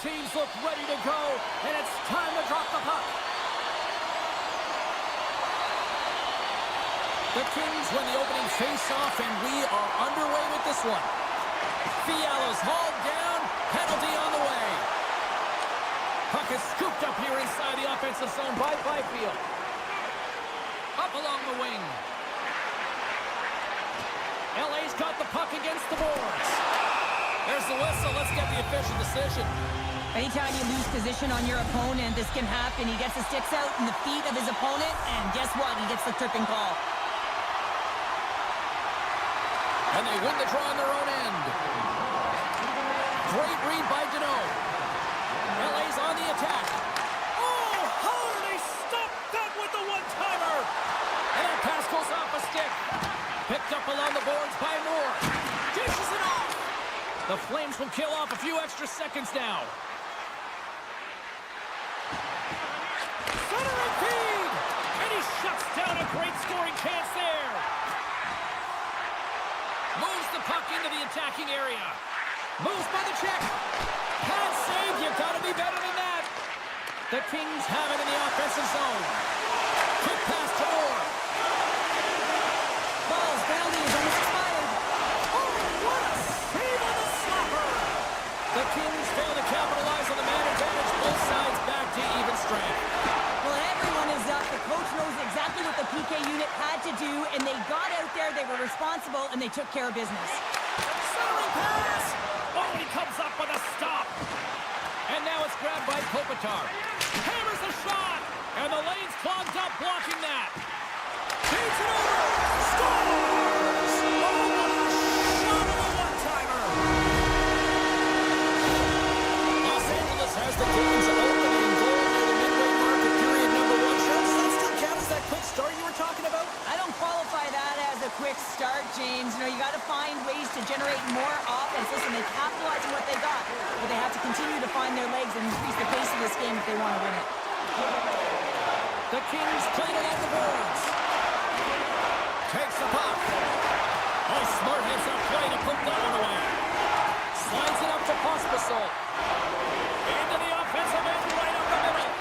Speaker 1: teams look ready to go, and it's time to drop the puck. The Kings win the opening face-off, and we are underway with this one. Fiala's hauled down, penalty on the way. Puck is scooped up here inside the offensive zone by Byfield. Up along the wing. LA's got the puck against the boards. There's the whistle. Let's get the official decision.
Speaker 2: Anytime you lose position on your opponent, this can happen. He gets the sticks out in the feet of his opponent, and guess what? He gets the tripping call.
Speaker 1: And they win the draw on their own end. Great read by Deneau. LA's on the attack. Oh, how did they stop that with the one-timer? And that pass goes off a stick. Picked up along the boards by Moore. Dishes it off. The Flames will kill off a few extra seconds now. Centering feed! And he shuts down a great scoring chance there. Moves the puck into the attacking area. Moves by the check. Pass save. You gotta be better than that. The Kings have it in the offensive zone. Quick pass to Moore.
Speaker 2: Ball's penalty is almost expired.
Speaker 1: Oh, what a save on the slapper. The Kings fail to capitalize on the man advantage. Both sides back to even strength.
Speaker 2: Well, everyone is up. The coach knows exactly what the PK unit had to do, and they got out there, they were responsible, and they took care of business.
Speaker 1: Centering pass! Oh, he comes up with a stop. And now it's grabbed by Kopitar. Hammers a shot! And the lane's clogged up blocking that. Beats it over! Scores! Oh, what a shot of a one-timer! Los Angeles has the Kings opening goal near the midway mark of period number 1. Does that still count as that quick start you were talking about?
Speaker 2: I don't qualify that as a quick start, James. You know, you got to find ways to generate more offense. Listen, they capitalize on what they got, but they have to continue to find their legs and increase the pace of this game if they want to win it.
Speaker 1: The Kings play it along the boards. Takes the puck. Oh, smart heads up play to put that one away. Slides it up to Pospisil. Into the offensive end right up the middle.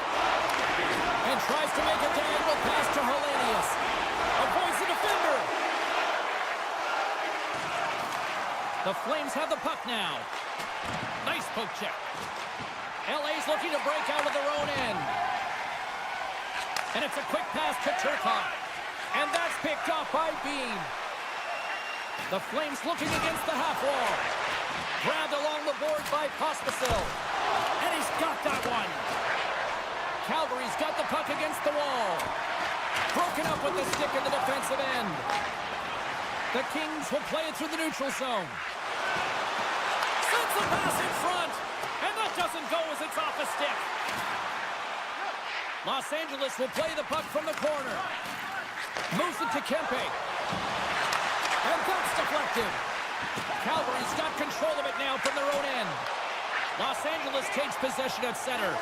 Speaker 1: And tries to make a diagonal pass to Hellenius. Avoids the defender. The Flames have the puck now. Nice poke check. LA's looking to break out of their own end. And it's a quick pass to Turcotte. And that's picked off by Bean. The Flames looking against the half wall. Grabbed along the board by Pospisil. And he's got that one. Calgary's got the puck against the wall. Broken up with the stick in the defensive end. The Kings will play it through the neutral zone. Sends the pass in front. And that doesn't go as it's off a stick. Los Angeles will play the puck from the corner. Moves it to Kempe. And that's deflected. Calgary's got control of it now from their own end. Los Angeles takes possession at center.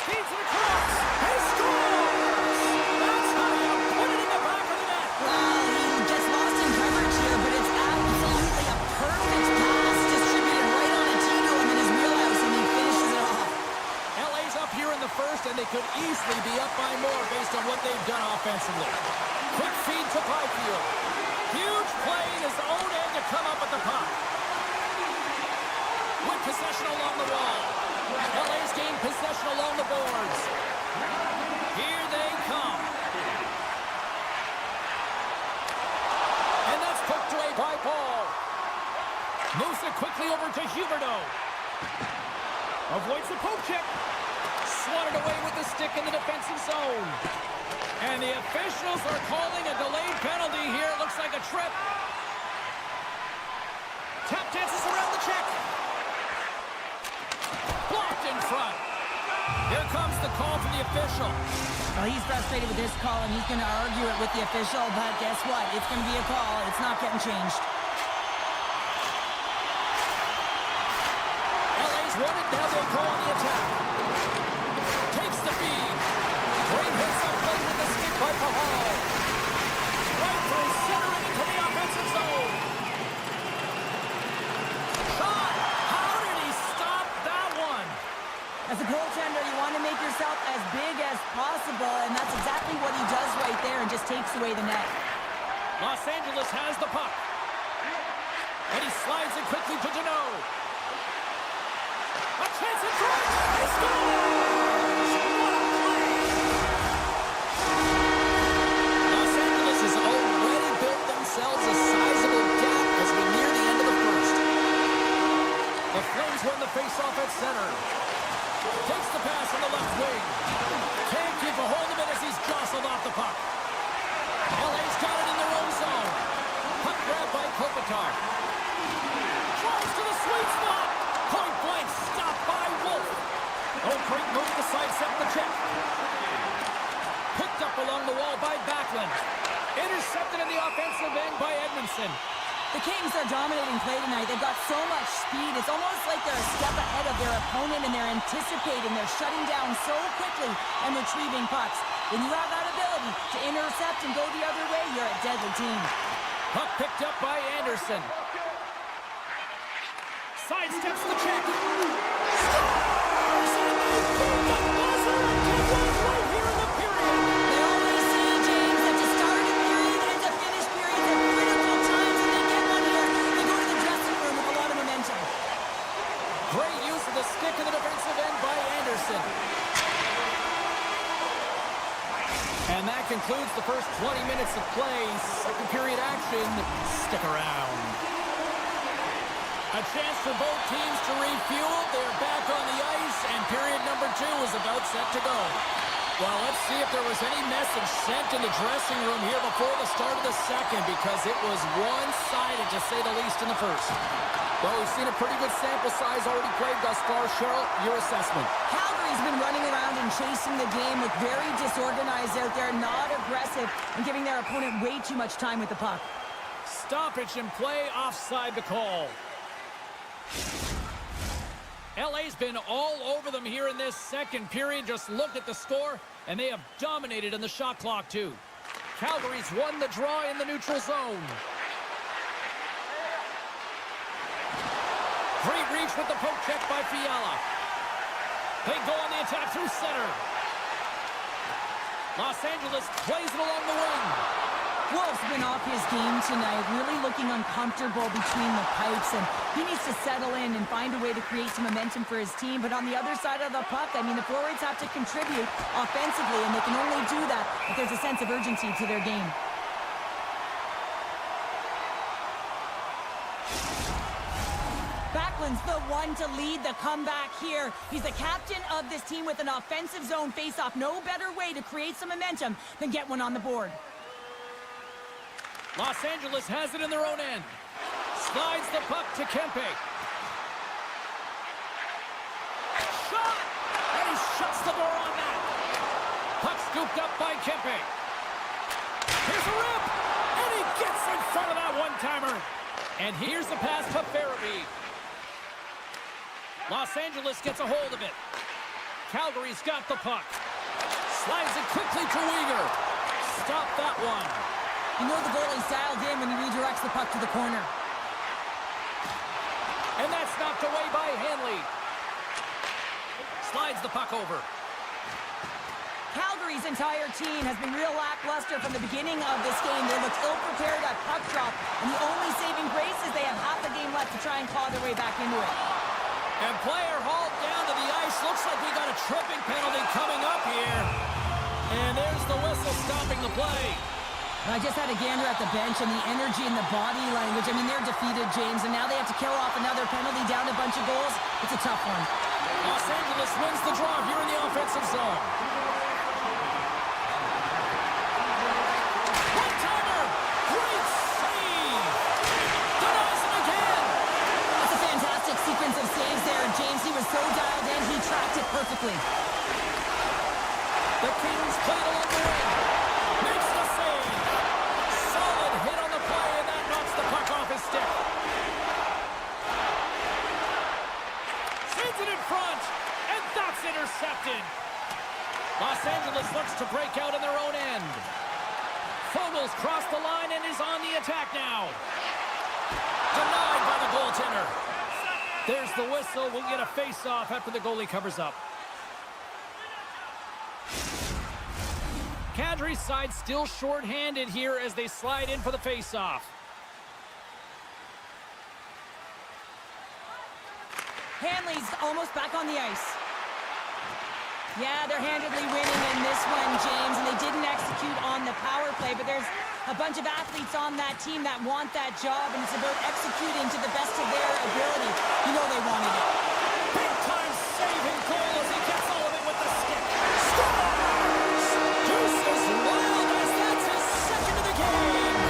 Speaker 1: Feeds it across. He scores! That's how you put it in the back of the net.
Speaker 2: Well, he gets lost in coverage here, but it's absolutely a perfect pass distributed right on a tee to him in his wheelhouse, and he finishes it off.
Speaker 1: LA's up here in the first, and they could easily be up by more based on what they've done offensively. Quick feed to Byfield. Huge play in his own end to come up with the puck. With possession along the wall. LA's gained possession along the boards. Here they come. And that's poked away by Paul. Moves it quickly over to Huberdeau. Avoids the poke check. Swatted away with the stick in the defensive zone. And the officials are calling a delayed penalty here. It looks like a trip. Tap dances around the check. Blocked in front. Here comes the call from the official.
Speaker 2: Well, he's frustrated with this call, and he's going to argue it with the official, but guess what? It's going to be a call. It's not getting changed.
Speaker 1: LA's won it. Now they'll go on the attack. Takes the feed. Great hits up play with the stick by Pahal. Right through center and into the offensive zone. Shot. How did he stop that one?
Speaker 2: As a goaltender, you want to make yourself as big as possible, and that's exactly what he does right there and just takes away the net.
Speaker 1: Los Angeles has the puck. And he slides it quickly to Deneau. A chance at front. He scores! What a play! Los Angeles has already built themselves a sizable gap as we near the end of the first. The Flames win the faceoff at center. Takes the pass on the left wing. Can't keep a hold of it as he's jostled off the puck. LA's got it in their own zone. Puck grabbed by Kopitar. Tries to the sweet spot. Point blank stopped by Wolf. Oh, great move to sidestep the check. Picked up along the wall by Backlund. Intercepted in the offensive end by Edmondson.
Speaker 2: The Kings are dominating play tonight. They've got so much speed. It's almost like they're a step ahead of their opponent, and they're anticipating. They're shutting down so quickly and retrieving pucks. When you have that ability to intercept and go the other way, you're a deadly team.
Speaker 1: Puck picked up by Anderson. Sidesteps the check. Scores! And they pull the buzzer to one right here in the period.
Speaker 2: They always say, James, that to start a period and to finish periods at critical times, and they get one here. They go to the dressing room with a lot of momentum.
Speaker 1: Great use of the stick in the defensive end by Anderson. And that concludes the first 20 minutes of play. Second period action. Stick around. A chance for both teams to refuel. They're back on the ice, and period number 2 is about set to go. Well, let's see if there was any message sent in the dressing room here before the start of the second, because it was one-sided, to say the least, in the first. Well, we've seen a pretty good sample size already played thus far. Cheryl, your assessment.
Speaker 2: Calgary's been running around and chasing the game, look very disorganized out there, not aggressive, and giving their opponent way too much time with the puck.
Speaker 1: Stoppage in play, offside the call. LA's been all over them here in this second period. Just look at the score, and they have dominated in the shot clock, too. Calgary's won the draw in the neutral zone. Great reach with the poke check by Fiala. They go on the attack through center. Los Angeles plays it along the wing.
Speaker 2: Wolf's been off his game tonight, really looking uncomfortable between the pipes, and he needs to settle in and find a way to create some momentum for his team. But on the other side of the puck, I mean, the forwards have to contribute offensively, and they can only do that if there's a sense of urgency to their game. Backlund's the one to lead the comeback here. He's the captain of this team with an offensive zone face-off. No better way to create some momentum than get one on the board.
Speaker 1: Los Angeles has it in their own end. Slides the puck to Kempe. Shot! And he shuts the door on that. Puck scooped up by Kempe. Here's a rip! And he gets in front of that one-timer. And here's the pass to Farabee. Los Angeles gets a hold of it. Calgary's got the puck. Slides it quickly to Weegar. Stop that one.
Speaker 2: You know the goalie's dialed in when he redirects the puck to the corner.
Speaker 1: And that's knocked away by Hanley. Slides the puck over.
Speaker 2: Calgary's entire team has been real lackluster from the beginning of this game. They look ill-prepared at puck drop, and the only saving grace is they have half the game left to try and claw their way back into it.
Speaker 1: And player hauled down to the ice. Looks like we got a tripping penalty coming up here. And there's the whistle stopping the play.
Speaker 2: I just had a gander at the bench and the energy and the body language. I mean, they're defeated, James, and now they have to kill off another penalty, down a bunch of goals. It's a tough one.
Speaker 1: Los Angeles wins the draw here in the offensive zone. One-timer! Great save! Denies him again!
Speaker 2: That's a fantastic sequence of saves there, and James, he was so dialed in, he tracked it perfectly.
Speaker 1: The Kings played along the wing. Makes the save. Solid hit on the play, and that knocks the puck off his stick. Sends it in front, and that's intercepted. Los Angeles looks to break out in their own end. Fogel's crossed the line and is on the attack now. Denied by the goaltender. There's the whistle. We'll get a face-off after the goalie covers up. Calgary's side still short-handed here as they slide in for the face-off.
Speaker 2: Hanley's almost back on the ice. Yeah, they're handedly winning in this one, James, and they didn't execute on the power play, but there's a bunch of athletes on that team that want that job, and it's about executing to the best of their ability. You know they wanted it.
Speaker 1: Big-time saving goal as he gets all of it with the stick. Scores! Deuces wild as that's his second of the game.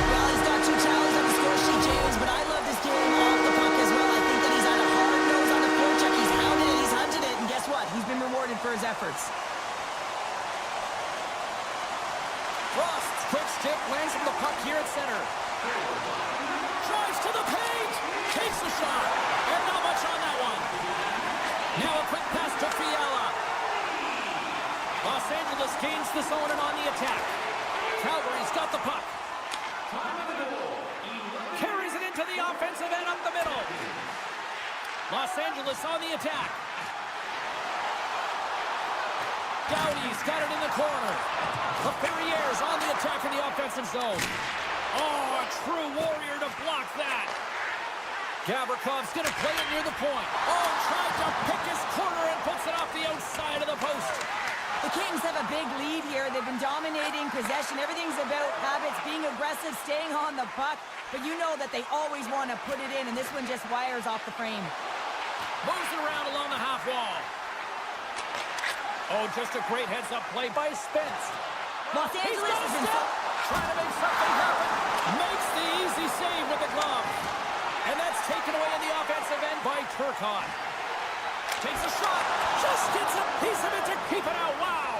Speaker 2: Well, he's got 2 tallies on the score sheet, James, but I love this game off the puck as well. I think that he's had a hard nose on the forecheck. He's hounded it, he's hunted it, and guess what? He's been rewarded for his efforts.
Speaker 1: Frost, quick stick, lands from the puck here at center. Drives to the paint, takes a shot, and not much on that one. Now a quick pass to Fiala. Los Angeles gains the zone and on the attack. Calgary's got the puck. Carries it into the offensive end up the middle. Los Angeles on the attack. Dowdy's got it in the corner. The Ferrier's on the attack in the offensive zone. Oh, a true warrior to block that. Gavrikoff's going to play it near the point. Oh, tried to pick his corner and puts it off the outside of the post.
Speaker 2: The Kings have a big lead here. They've been dominating possession. Everything's about habits, being aggressive, staying on the puck. But you know that they always want to put it in, and this one just wires off the frame.
Speaker 1: Moves it around along the half wall. Oh, just a great heads-up play by Spence.
Speaker 2: Los
Speaker 1: He's
Speaker 2: Angeles
Speaker 1: got a
Speaker 2: has been
Speaker 1: step. Trying to make something happen. Makes the easy save with the glove. And that's taken away in the offensive end by Turcotte. Takes a shot. Just gets a piece of it to keep it out. Wow.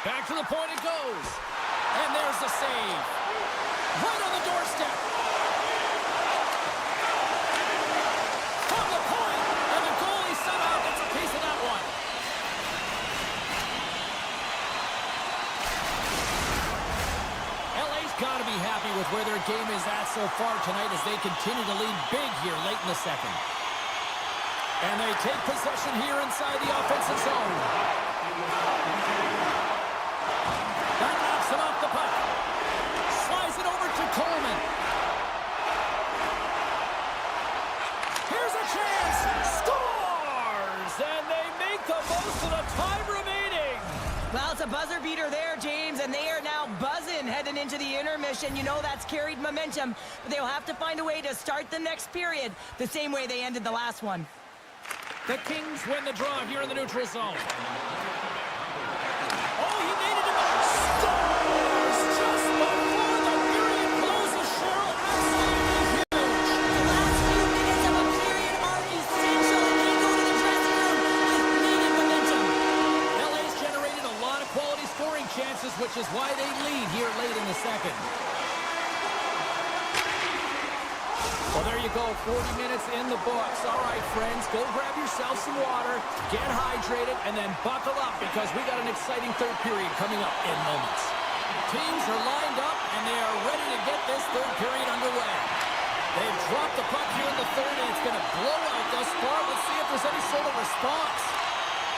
Speaker 1: Back to the point it goes. And there's the save. Right on the doorstep. From the point. And the goalie somehow gets a piece of that one. LA's got to be happy with where their game is at so far tonight as they continue to lead big here late in the second. And they take possession here inside the offensive zone. That knocks him off the puck. Slides it over to Coleman. Here's a chance. Scores! And they make the most of the time remaining.
Speaker 2: Well, it's a buzzer beater there, James, and they are now buzzing heading into the intermission. You know that's carried momentum, but they'll have to find a way to start the next period the same way they ended the last one.
Speaker 1: The Kings win the draw here in the neutral zone. Oh, he made it in the Stars just before the period closes, Cheryl. Absolutely huge.
Speaker 2: The last few minutes of a period are essential, and they go to the dressing room with needed momentum.
Speaker 1: LA's generated a lot of quality scoring chances, which is why they lead here late in the second. Well, there you go, 40 minutes in the books. All right, friends, go grab yourself some water, get hydrated, and then buckle up because we got an exciting third period coming up in moments. Teams are lined up, and they are ready to get this third period underway. They've dropped the puck here in the third, and it's going to blow out thus far. Let's see if there's any sort of response.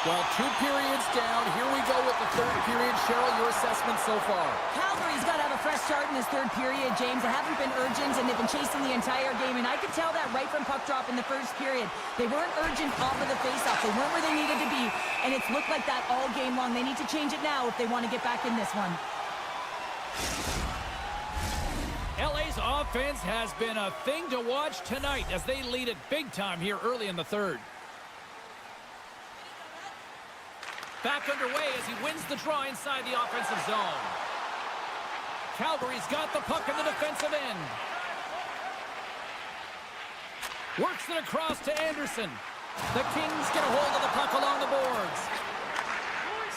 Speaker 1: Well, 2 periods down. Here we go with the third period. Cheryl, your assessment so far?
Speaker 2: Calgary's got to have a fresh start in this third period, James. They haven't been urgent, and they've been chasing the entire game, and I could tell that right from puck drop in the first period. They weren't urgent off of the faceoff. They weren't where they needed to be, and it's looked like that all game long. They need to change it now if they want to get back in this one.
Speaker 1: LA's offense has been a thing to watch tonight as they lead it big time here early in the third. Back underway as he wins the draw inside the offensive zone. Calgary's got the puck in the defensive end. Works it across to Anderson. The Kings get a hold of the puck along the boards.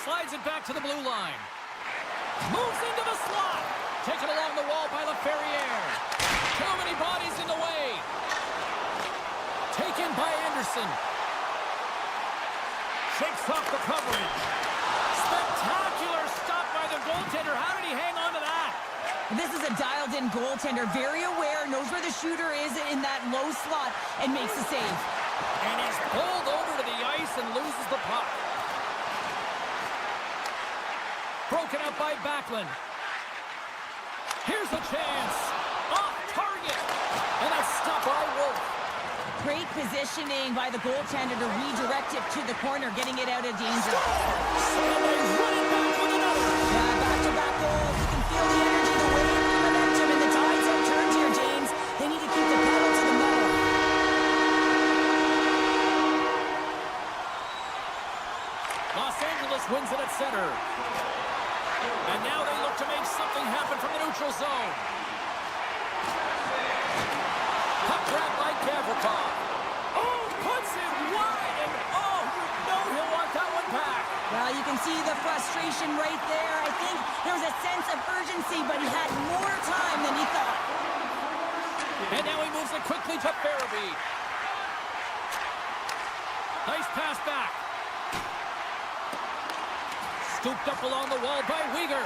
Speaker 1: Slides it back to the blue line. Moves into the slot. Taken along the wall by LaFerriere. Too many bodies in the way. Taken by Anderson. Shakes off the coverage. Spectacular stop by the goaltender. How did he hang on to that?
Speaker 2: This is a dialed-in goaltender, very aware, knows where the shooter is in that low slot, and makes the save.
Speaker 1: And he's pulled over to the ice and loses the puck. Broken up by Backlund. Here's a chance. Off target. And that's stopped by Wolf.
Speaker 2: Great positioning by the goaltender to redirect it to the corner, getting it out of danger.
Speaker 1: And they run it back with another.
Speaker 2: Yeah, back-to-back goals. You can feel the energy, the wave, the momentum, and the tides have turned here, James. They need to keep the pedal to the metal.
Speaker 1: Los Angeles wins it at center. And now they look to make something happen from the neutral zone. Puck grab by Gavrikov. Oh, puts it wide, and oh, you know he'll want that one back.
Speaker 2: Well, you can see the frustration right there. I think there was a sense of urgency, but he had more time than he thought.
Speaker 1: And now he moves it quickly to Farabee. Nice pass back. Scooped up along the wall by Weegar.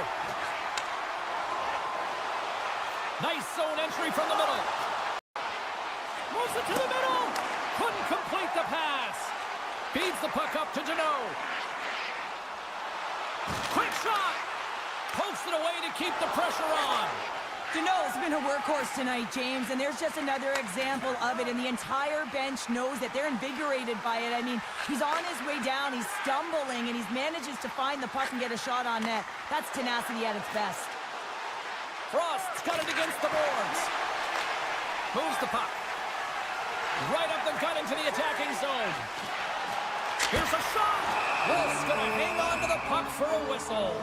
Speaker 1: Nice zone entry from the middle. Moves it to the middle. Couldn't complete the pass. Feeds the puck up to Deneau. Quick shot. Pokes it away to keep the pressure on.
Speaker 2: Deneau's been a workhorse tonight, James, and there's just another example of it, and the entire bench knows that they're invigorated by it. I mean, he's on his way down, he's stumbling, and he manages to find the puck and get a shot on net. That's tenacity at its best.
Speaker 1: Frost's got it against the boards. Moves the puck. Right up the gut into the attacking zone. Here's a shot. Wolf's going to hang on to the puck for a whistle.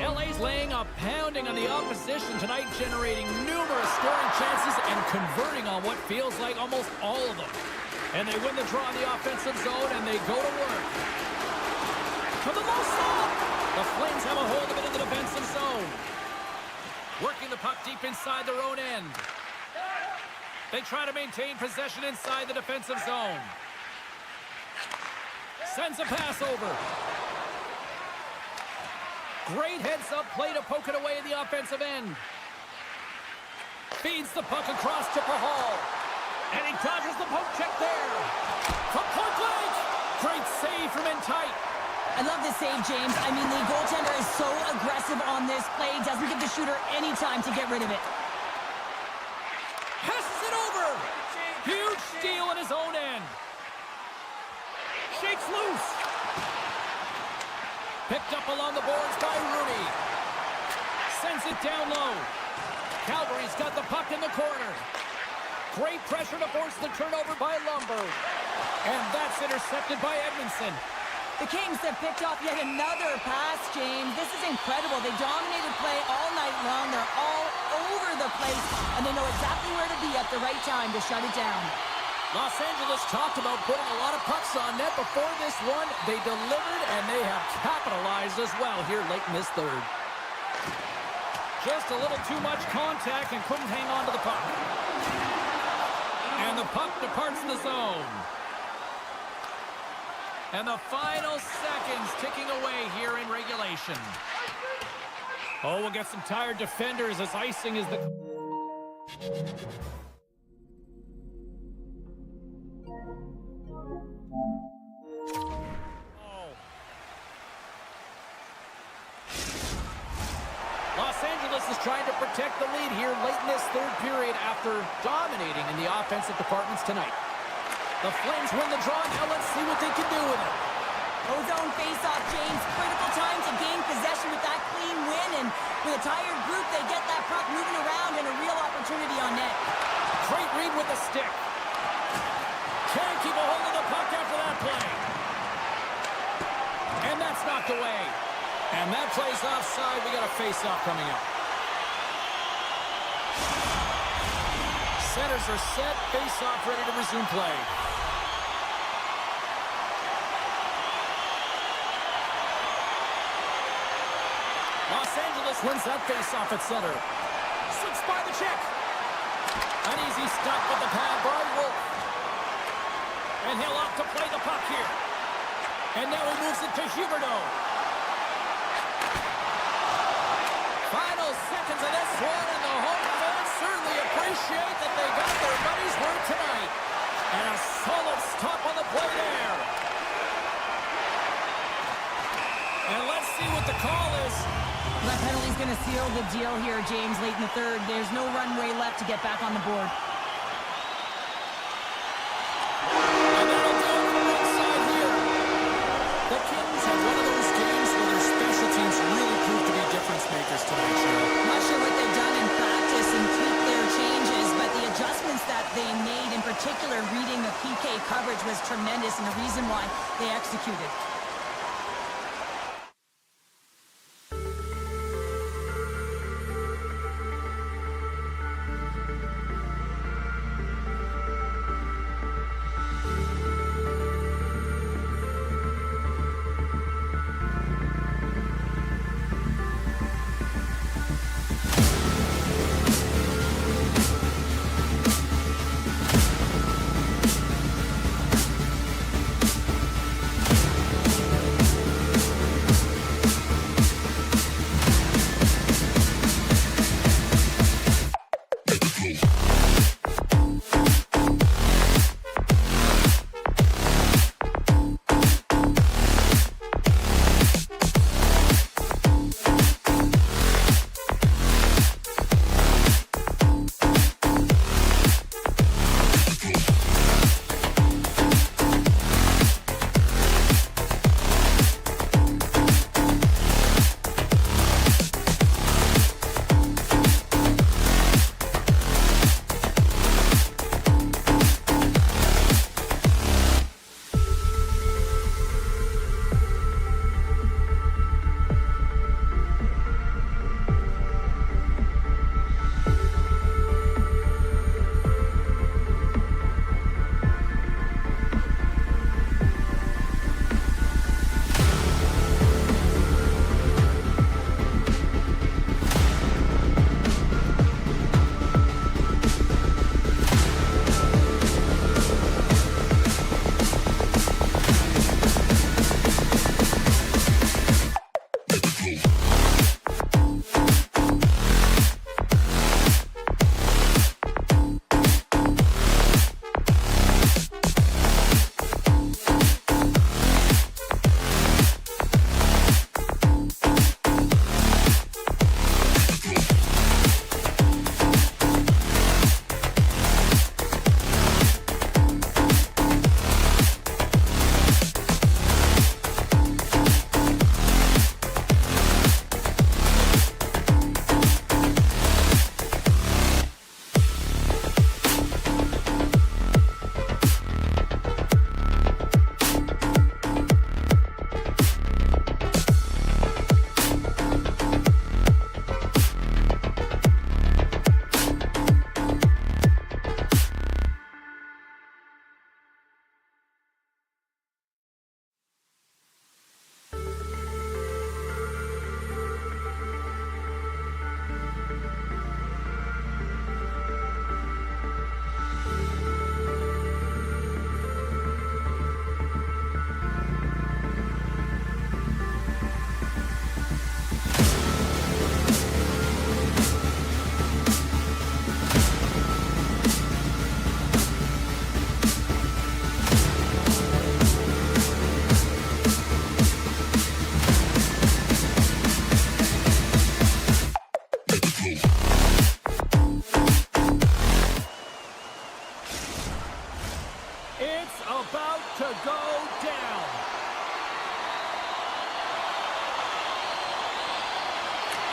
Speaker 1: LA's laying a pounding on the opposition tonight, generating numerous scoring chances and converting on what feels like almost all of them. And they win the draw in the offensive zone, and they go to work. To the low slot. The Flames have a hold of it in the defensive zone. Working the puck deep inside their own end. They try to maintain possession inside the defensive zone. Sends a pass over. Great heads-up play to poke it away in the offensive end. Feeds the puck across to Pahal. And he dodges the poke check there. From point blank. Great save from in tight.
Speaker 2: I love this save, James. I mean, the goaltender is so aggressive on this play. Doesn't give the shooter any time to get rid of it.
Speaker 1: Passes it over. Huge steal in his own end. Shakes loose. Picked up along the boards by Rooney. Sends it down low. Calgary's got the puck in the corner. Great pressure to force the turnover by Lumberg. And that's intercepted by Edmondson.
Speaker 2: The Kings have picked off yet another pass, James. This is incredible. They dominated play all night long. They're all over the place, and they know exactly where to be at the right time to shut it down.
Speaker 1: Los Angeles talked about putting a lot of pucks on net before this one. They delivered, and they have capitalized as well here late in this third. Just a little too much contact and couldn't hang on to the puck. And the puck departs the zone. And the final seconds ticking away here in regulation. Oh, we'll get some tired defenders as icing is the... Los Angeles is trying to protect the lead here late in this third period after dominating in the offensive departments tonight. The Flames win the draw. Now let's see what they can do with it.
Speaker 2: Ozone face-off, James. Critical time to gain possession with that clean win, and with a tired group, they get that puck moving around and a real opportunity on net.
Speaker 1: Great read with the stick. Can't keep a hold of the puck after that play. And that's knocked away. And that play's offside. We got a face-off coming up. Centers are set. Face-off ready to resume play. Los Angeles wins that face-off at center. Slips by the check. An easy stop with the pad by Wolf. And he'll opt to play the puck here. And now he moves it to Huberdeau. appreciate that they got their money's worth tonight. And a solid stop on the play there. And let's see what the call is.
Speaker 2: That penalty's going to seal the deal here, James, late in the third. There's no runway left to get back on the board.
Speaker 1: And that'll do it from inside here. The Kings have one of those games where their special teams really prove to be difference makers tonight, Cheryl.
Speaker 2: Not sure what they've done in practice and tweak their changes, but the adjustments that they made, in particular reading the PK coverage, was tremendous and the reason why they executed.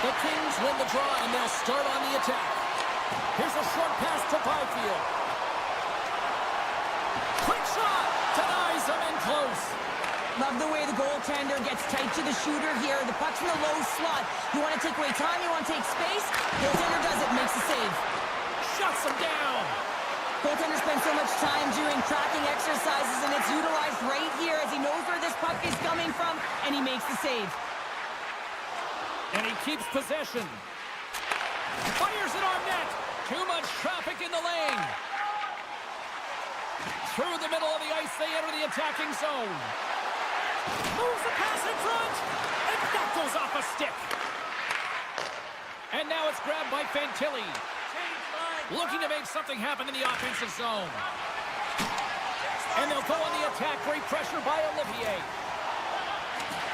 Speaker 1: The Kings win the draw, and they'll start on the attack. Here's a short pass to Byfield. Quick shot! Denies him in close.
Speaker 2: Love the way the goaltender gets tight to the shooter here. The puck's in the low slot. You want to take away time, you want to take space. Goaltender does it, makes the save.
Speaker 1: Shuts him down.
Speaker 2: Goaltender spends so much time doing tracking exercises, and it's utilized right here as he knows where this puck is coming from, and he makes the save.
Speaker 1: And he keeps possession. Fires it on net. Too much traffic in the lane. Through the middle of the ice, they enter the attacking zone. Moves the pass in front. And that goes off a stick. And now it's grabbed by Fantilli.
Speaker 2: Change line.
Speaker 1: looking to make something happen in the offensive zone. And they'll go on the attack. Great pressure by Olivier.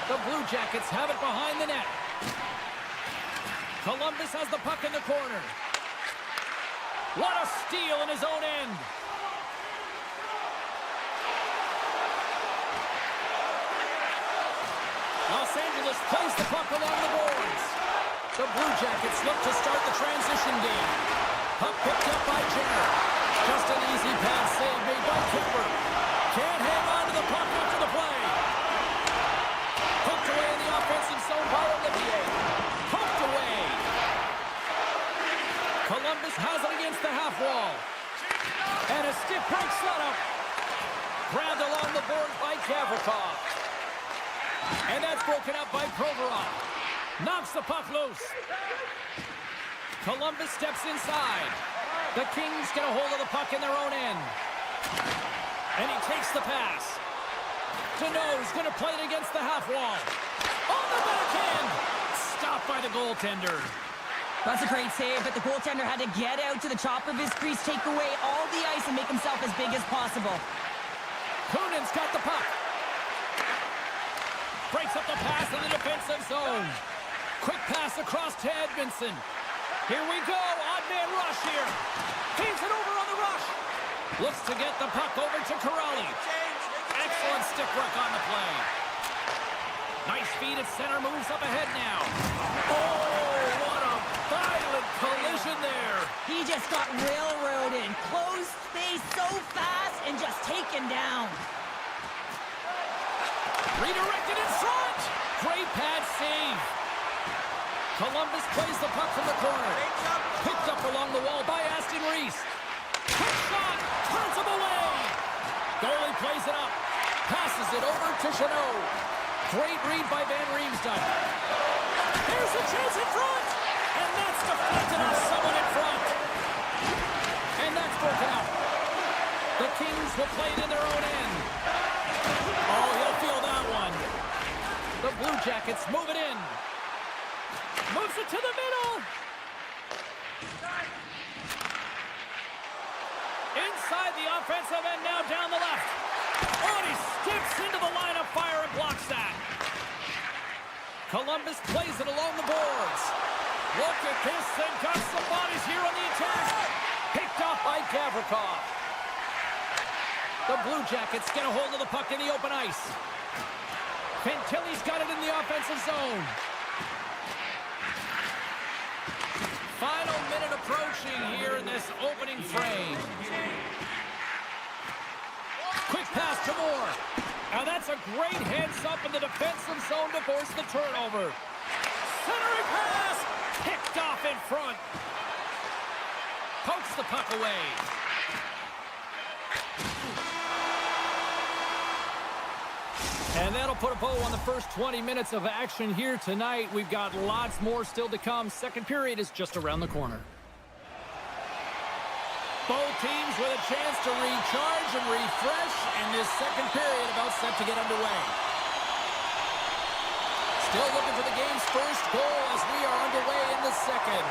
Speaker 1: The Blue Jackets have it behind the net. Columbus has the puck in the corner. What a steal in his own end. Los Angeles plays the puck along the boards. The Blue Jackets look to start the transition game. Puck picked up by Jenner. Just an easy pass save made by Kipper. Can't hang on to the puck after the play. Hooked away in the offensive zone by Olivier. Hooked away. Columbus has it against the half wall. And a stick break setup. Grabbed along the boards by Gavrikov. And that's broken up by Provorov. Knocks the puck loose. Columbus steps inside. The Kings get a hold of the puck in their own end. And he takes the pass. Deneau's going to play it against the half wall. On the backhand. Stopped by the goaltender.
Speaker 2: That's a great save, but the goaltender had to get out to the top of his crease, take away all the ice, and make himself as big as possible.
Speaker 1: Kunin's got the puck. Breaks up the pass in the defensive zone. Quick pass across to Edmondson. Here we go. Odd man rush here. Feeds it over on the rush. Looks to get the puck over to Corelli. Excellent stick work on the play. Nice feed at center. Moves up ahead now. Oh, what a violent collision there.
Speaker 2: He just got railroaded. Closed space so fast and just taken down.
Speaker 1: Redirected in front. Great pad save. Columbus plays the puck from the corner. Picked up along the wall by Aston Reese. Quick shot. Turns him away. Goalie plays it up. Passes it over to Chanot. Great read by Van Riemsdyk. There's a chance in front. And that's deflected off someone in front. And that's broken out. The Kings will play it in their own end. Oh, he'll feel that one. The Blue Jackets move it in. Moves it to the middle. Inside the offensive end, now down the left. Oh, and he skips into the line of fire and blocks that. Columbus plays it along the boards. Look at this. They've got some bodies here on the attack. Picked off by Gavrikov. The Blue Jackets get a hold of the puck in the open ice. Fantilli's got it in the offensive zone. Final minute approaching here in this opening frame. Quick pass to Moore. Now that's a great heads-up in the defensive zone to force the turnover. Centering pass. Picked off in front. Pokes the puck away. And that'll put a bow on the first 20 minutes of action here tonight. We've got lots more still to come. Second period is just around the corner. Both teams with a chance to recharge and refresh, and this second period about set to get underway. Still looking for the game's first goal as we are underway in the second.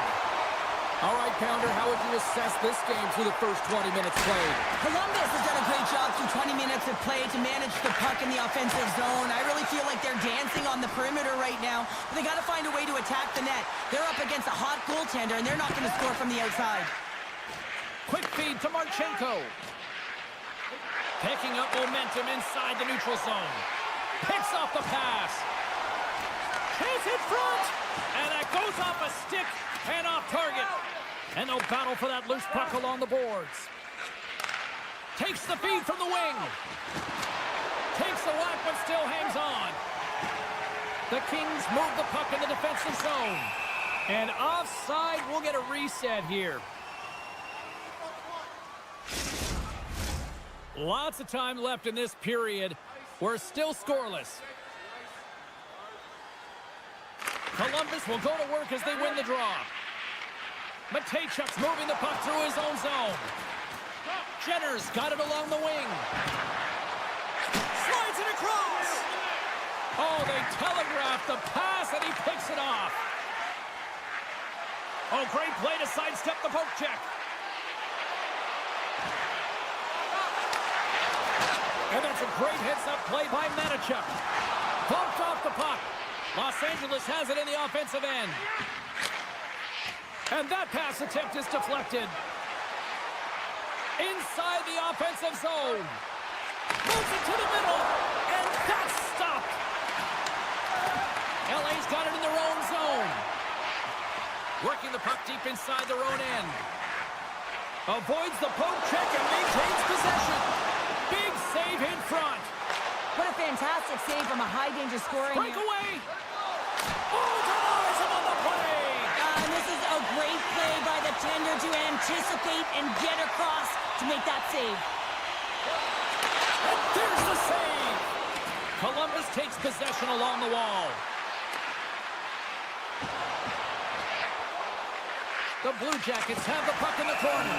Speaker 1: All right, Pounder, how would you assess this game through the first 20 minutes played?
Speaker 2: Columbus has done a great job through 20 minutes of play to manage the puck in the offensive zone. I really feel like they're dancing on the perimeter right now, but they got to find a way to attack the net. They're up against a hot goaltender, and they're not going to score from the outside.
Speaker 1: Quick feed to Marchenko. Picking up momentum inside the neutral zone. Picks off the pass. Chase in front, and that goes off a stick and off target. And they'll battle for that loose puck along the boards. Takes the feed from the wing. Takes the whack, but still hangs on. The Kings move the puck in the defensive zone. And offside, we'll get a reset here. Lots of time left in this period. We're still scoreless. Columbus will go to work as they win the draw. Matejchuk's moving the puck through his own zone. Jenner's got it along the wing. Slides it across. Oh, they telegraphed the pass, and he picks it off. Oh, great play to sidestep the poke check. That's a great heads-up play by Manichuk. Bumped off the puck. Los Angeles has it in the offensive end. And that pass attempt is deflected. Inside the offensive zone. Moves it to the middle. And that's stopped. LA's got it in their own zone. Working the puck deep inside their own end. Avoids the poke check and maintains possession. Big save in front.
Speaker 2: What a fantastic save from a high-danger scoring.
Speaker 1: Breakaway. Oh, denies him on the play.
Speaker 2: And this is a great play by the tender to anticipate and get across to make that save.
Speaker 1: And there's the save. Columbus takes possession along the wall. The Blue Jackets have the puck in the corner.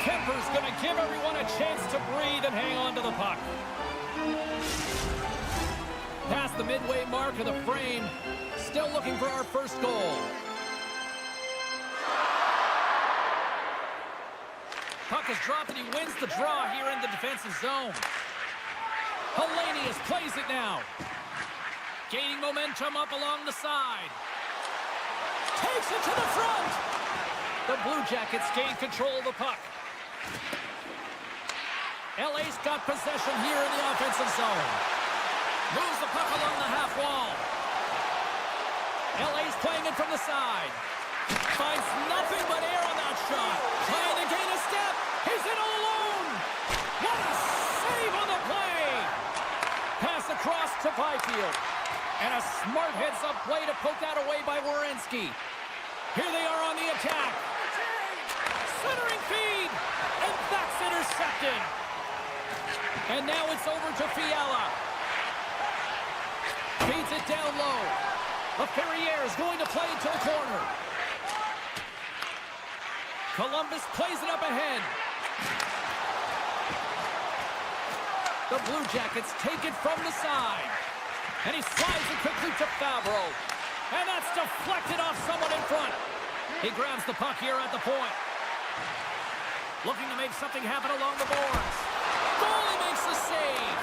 Speaker 1: Kemper's going to give everyone a chance to breathe and hang on to the puck. Past the midway mark of the frame. Still looking for our first goal. Puck is dropped and he wins the draw here in the defensive zone. Hellenius plays it now. Gaining momentum up along the side. Takes it to the front. The Blue Jackets gain control of the puck. LA's got possession here in the offensive zone. Moves the puck along the half wall. LA's playing it from the side. Finds nothing but air on that shot. Trying to gain a step. He's in all alone. What a save on the play. Pass across to Byfield. And a smart heads-up play to poke that away by Werenski. Here they are on the attack. Centering feed. And that's intercepted. And now it's over to Fiala. Feeds it down low. LaFerriere is going to play it to the corner. Columbus plays it up ahead. The Blue Jackets take it from the side. And he slides it quickly to Fabro. And that's deflected off someone in front. He grabs the puck here at the point. Looking to make something happen along the boards. Goalie makes the save.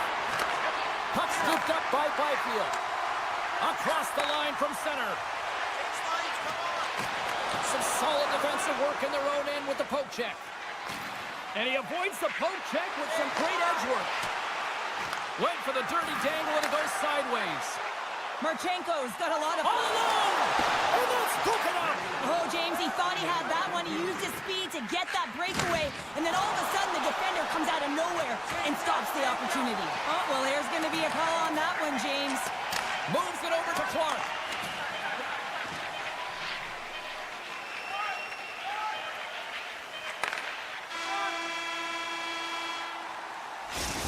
Speaker 1: Puck scooped up by Byfield. Across the line from center. Some solid defensive work in their own end with the poke check. And he avoids the poke check with some great edge work. Went for the dirty dangle and it goes sideways.
Speaker 2: Marchenko's got a lot of...
Speaker 1: All alone! And that's broken up!
Speaker 2: Oh, James, he thought he had that one. He used his speed to get that breakaway. And then all of a sudden, the defender comes out of nowhere and stops the opportunity. Oh, well, there's going to be a call on that one, James.
Speaker 1: Moves it over to Clark.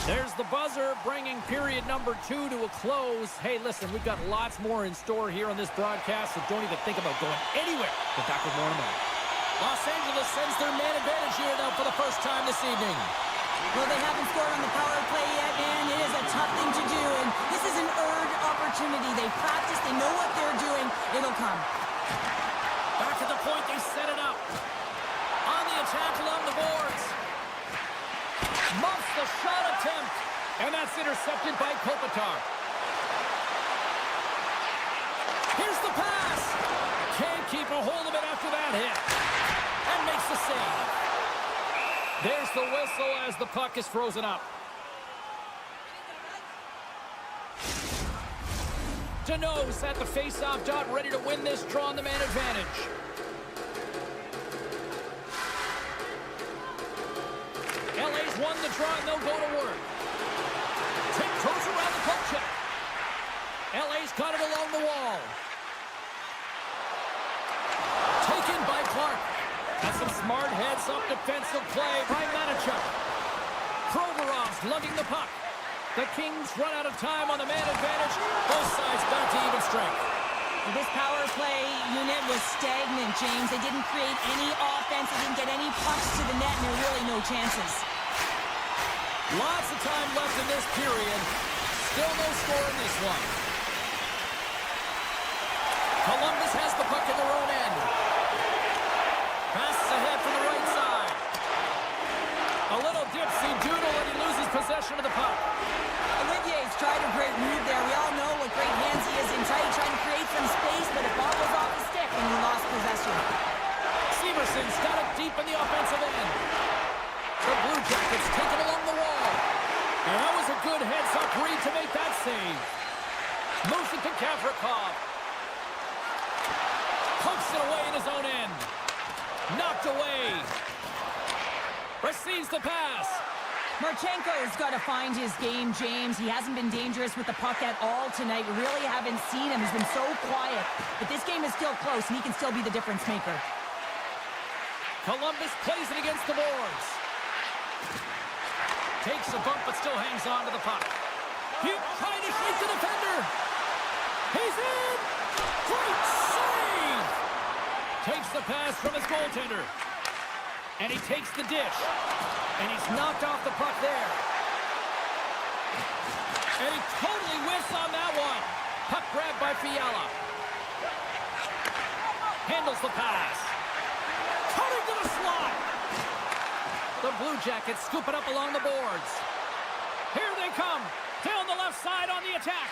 Speaker 1: There's the buzzer, bringing period number 2 to a close. Hey, listen, we've got lots more in store here on this broadcast, so don't even think about going anywhere. Get back with more in a moment. Los Angeles sends their man advantage here now for the first time this evening.
Speaker 2: Well, they haven't scored on the power play yet, man. It is a tough thing to do, and this is an earned opportunity. They practice, they know what they're doing. It'll come.
Speaker 1: Back at the point, they set it up. On the attack along the boards. Muffs the shot attempt, and that's intercepted by Kopitar. Here's the pass. Can't keep a hold of it after that hit. And makes the save. There's the whistle as the puck is frozen up. Denos at the face-off dot, ready to win this draw on the man advantage. LA's won the draw and they'll go to work. Tiptoes around the poke check. LA's got it along the wall. Taken by Clark. That's some smart heads-up defensive play by Manichuk. Provorov's lugging the puck. The Kings run out of time on the man advantage. Both sides back to even strength.
Speaker 2: This power play unit was stagnant, James. They didn't create any offense. They didn't get any pucks to the net, and there were really no chances.
Speaker 1: Lots of time left in this period. Still no score in this one. Columbus has the puck in their own end. Passes ahead from the right side. A little dipsy doodle and he loses possession of the puck.
Speaker 2: tried a great move there. We all know what great hands he is in tight, trying to create some space, but it bobbles off the stick, and he lost possession.
Speaker 1: Severson's got it deep in the offensive end. The Blue Jackets take it along the wall. And that was a good heads-up read to make that save. Moves it to Gavrikov. Pumps it away in his own end. Knocked away. Receives the pass.
Speaker 2: Marchenko's got to find his game, James. He hasn't been dangerous with the puck at all tonight. We really haven't seen him. He's been so quiet. But this game is still close, and he can still be the difference maker.
Speaker 1: Columbus plays it against the boards. Takes a bump, but still hangs on to the puck. He trying to shake the defender. He's in. Great save. Takes the pass from his goaltender. And he takes the dish. And he's knocked off the puck there. And he totally whiffs on that one. Puck grabbed by Fiala. Handles the pass. Cutting to the slot. The Blue Jackets scoop it up along the boards. Here they come. Down the left side on the attack.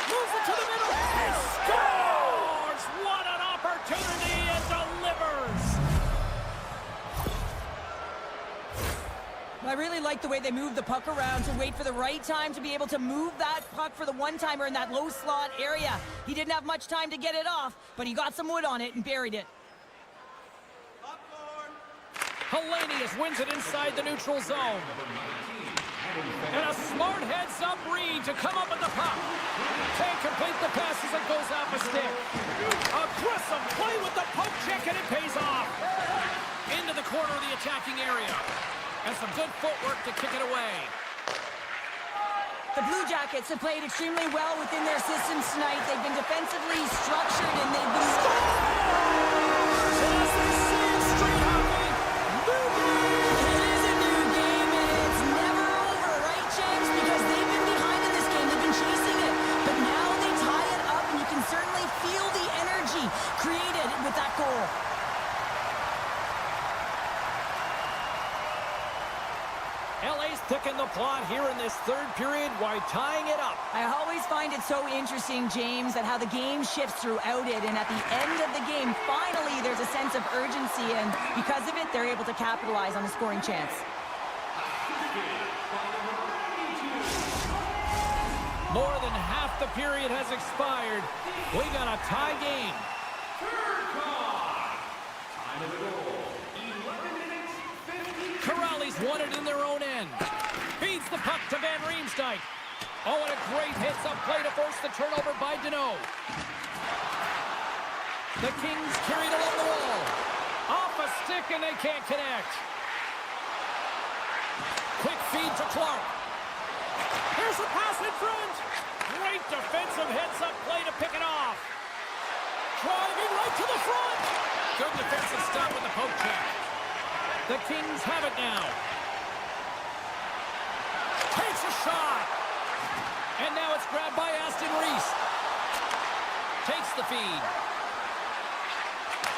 Speaker 1: Moves it to the middle. And scores! What an opportunity, and delivers!
Speaker 2: I really like the way they move the puck around to wait for the right time to be able to move that puck for the one-timer in that low slot area. He didn't have much time to get it off, but he got some wood on it and buried it.
Speaker 1: Hellenius wins it inside the neutral zone. And a smart heads-up read to come up with the puck. Can't complete the pass as it goes off a stick. Aggressive play with the poke check, and it pays off. Into the corner of the attacking area. And some good footwork to kick it away.
Speaker 2: The Blue Jackets have played extremely well within their systems tonight. They've been defensively structured, and they've been...
Speaker 1: As they say in street hockey, new game!
Speaker 2: It is a new game, and it's never over, right, James? Because they've been behind in this game. They've been chasing it. But now they tie it up, and you can certainly feel the energy created with that goal.
Speaker 1: LA's picking the plot here in this third period while tying it up.
Speaker 2: I always find it so interesting, James, at how the game shifts throughout it, and at the end of the game, finally, there's a sense of urgency, and because of it, they're able to capitalize on a scoring chance.
Speaker 1: More than half the period has expired. We got a tie game.
Speaker 3: Time of the goal. 11 minutes, 50.
Speaker 1: Corrales won it in their own end. Feeds the puck to Van Riemsdyk. Oh, and a great heads-up play to force the turnover by Deneau. The Kings carried along the wall. Off a stick, and they can't connect. Quick feed to Clark. Here's a pass in front. Great defensive heads-up play to pick it off. Driving right to the front. Good defensive stop with the poke check. The Kings have it now. Takes a shot. And now it's grabbed by Aston Reese. Takes the feed.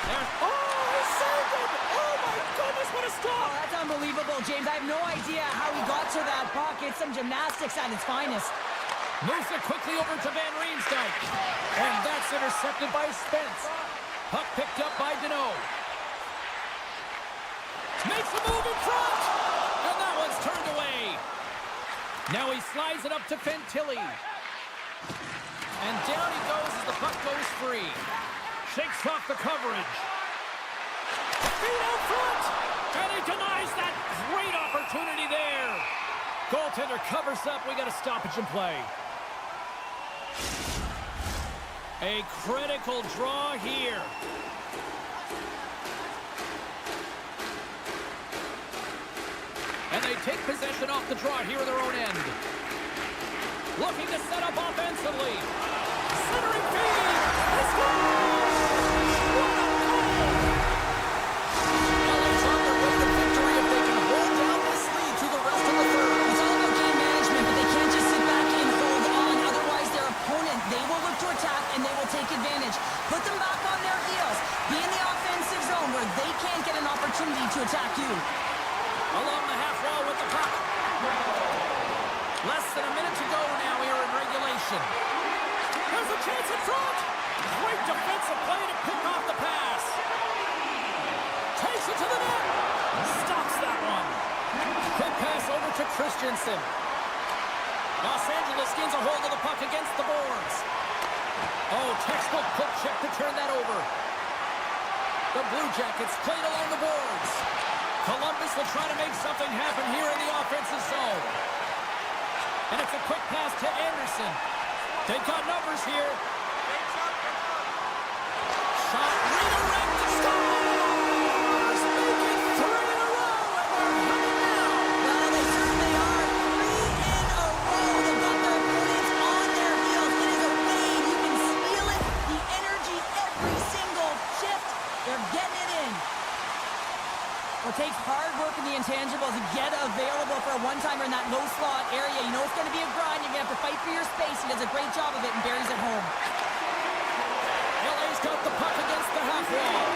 Speaker 1: There's, he saved it! Oh my goodness, what a
Speaker 2: Oh,
Speaker 1: stop!
Speaker 2: that's unbelievable, James. I have no idea how he got to that puck. It's some gymnastics at its finest.
Speaker 1: Moves it quickly over to Van Riemsdyk. And that's intercepted by Spence. Puck picked up by Deneau. Makes a move in front! And that one's turned away. Now he slides it up to Fantilli. And down he goes as the puck goes free. Shakes off the coverage. Feet out front! And he denies that great opportunity there. Goaltender covers up. We got a stoppage in play. A critical draw here. And they take possession off the draw here in their own end. Looking to set up offensively. Centering feed. He scores! What a goal! LA's on their way to victory if they can hold down this lead through the rest of the third.
Speaker 2: It's all about game management, but they can't just sit back and hold on. Otherwise, their opponent, they will look to attack, and they will take advantage. Put them back on their heels. Be in the offensive zone where they can't get an opportunity to attack you.
Speaker 1: Along the half wall with the puck. Less than a minute to go now. isolation. There's a chance in front. Great defensive play to pick off the pass. Takes it to the net. Stops that one. Quick pass over to Christensen. Los Angeles gains a hold of the puck against the boards. Oh, textbook poke check to turn that over. The Blue Jackets played along the boards. Columbus will try to make something happen here in the offensive zone. And it's a quick pass to Anderson. They've got numbers here. Shot redirected. Scores! Make it 3 in a row, and they're winning now.
Speaker 2: Well, they certainly are. 3 in a row. They've got their opponents on their heels. It is a wave. You can feel it. The energy every single shift. They're getting it in. Well, it takes hard work in the intangibles to get available for a one-timer in that low slot area. You know it's going to be a grind. You're going to have to fight for your space. He does a great job of it and buries it home.
Speaker 1: LA's got the puck against the half wall.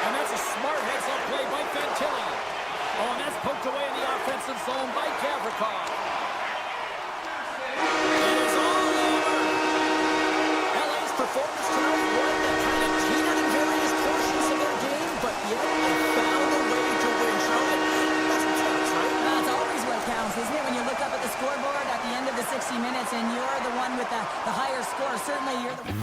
Speaker 1: And that's a smart heads-up play by Fantilli. Oh, and that's poked away in the offensive zone by Gavrikov. It is all over. LA's performance tonight, one that kind of teetered in various portions of their game, but yet they found a way to win. Charlotte, that's what counts, right?
Speaker 2: That's always what counts, isn't it? When you look up at the scoreboard at the end of the 60 minutes and you're the one with the higher score, certainly you're the...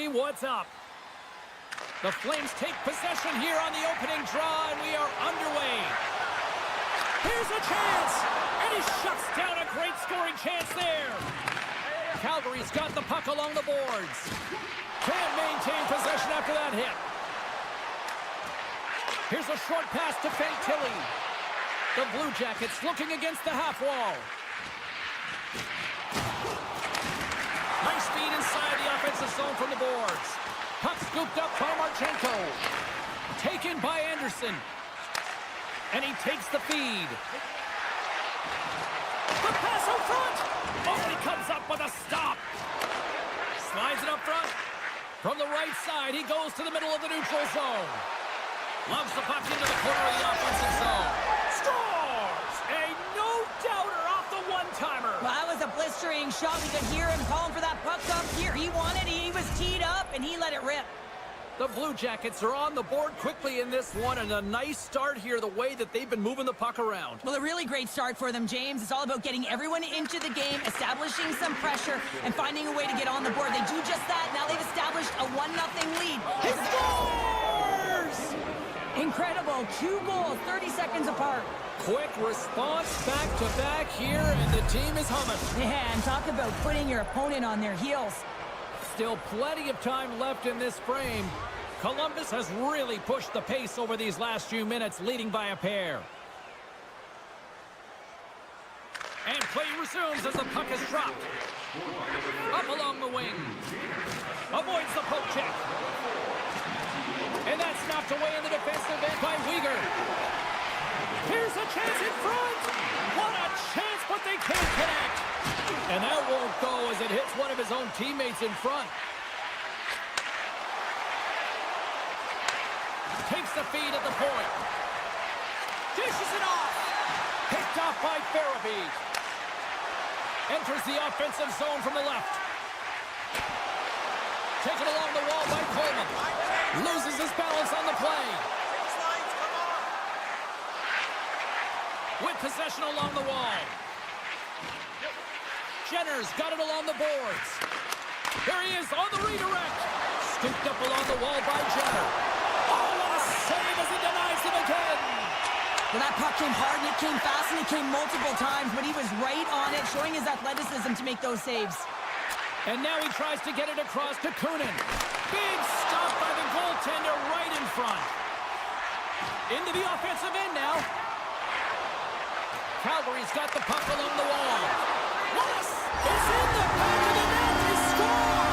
Speaker 1: see what's up. The Flames take possession here on the opening draw, and we are underway. Here's a chance, and he shuts down a great scoring chance there. Calgary's got the puck along the boards. Can't maintain possession after that hit. Here's a short pass to Fantilli. The Blue Jackets looking against the half wall. Nice speed inside the offensive zone from the boards. Puck scooped up by Marchenko. Taken by Anderson. And he takes the feed. The pass up front. Oh, he comes up with a stop. Slides it up front. From the right side, he goes to the middle of the neutral zone. Loves the puck into the corner of the offensive zone. Scores! A no-doubter off the one-timer.
Speaker 2: Well, that was a blistering shot. We could hear him calling for that puck up here. He wanted it. He was teed up, and he let it rip.
Speaker 1: The Blue Jackets are on the board quickly in this one, and a nice start here, the way that they've been moving the puck around.
Speaker 2: Well, a really great start for them, James. It's all about getting everyone into the game, establishing some pressure, and finding a way to get on the board. They do just that. Now they've established a 1-0 lead.
Speaker 1: He scores!
Speaker 2: Incredible. 2 goals, 30 seconds apart.
Speaker 1: Quick response back-to-back here, and the team is humming.
Speaker 2: Yeah, and talk about putting your opponent on their heels.
Speaker 1: Still plenty of time left in this frame. Columbus has really pushed the pace over these last few minutes, leading by a pair. And play resumes as the puck is dropped. Up along the wing. Avoids the poke check. And that's knocked away in the defensive end by Weegar. Here's a chance in front. What a chance, but they can't connect. And that won't go as it hits one of his own teammates in front. Takes the feed at the point. Dishes it off. Picked off by Farabee. Enters the offensive zone from the left. Taken along the wall by Coleman. Loses his balance on the play. With possession along the wall. Jenner's got it along the boards. There he is on the redirect. Scooped up along the wall by Jenner. Oh, what a save as he denies him again.
Speaker 2: Well, that puck came hard, and it came fast, and it came multiple times, but he was right on it, showing his athleticism to make those saves.
Speaker 1: And now he tries to get it across to Kunin. Big stop by the goaltender right in front. Into the offensive end now. Calgary's got the puck along the wall. Wallace is in the back of the net. They score!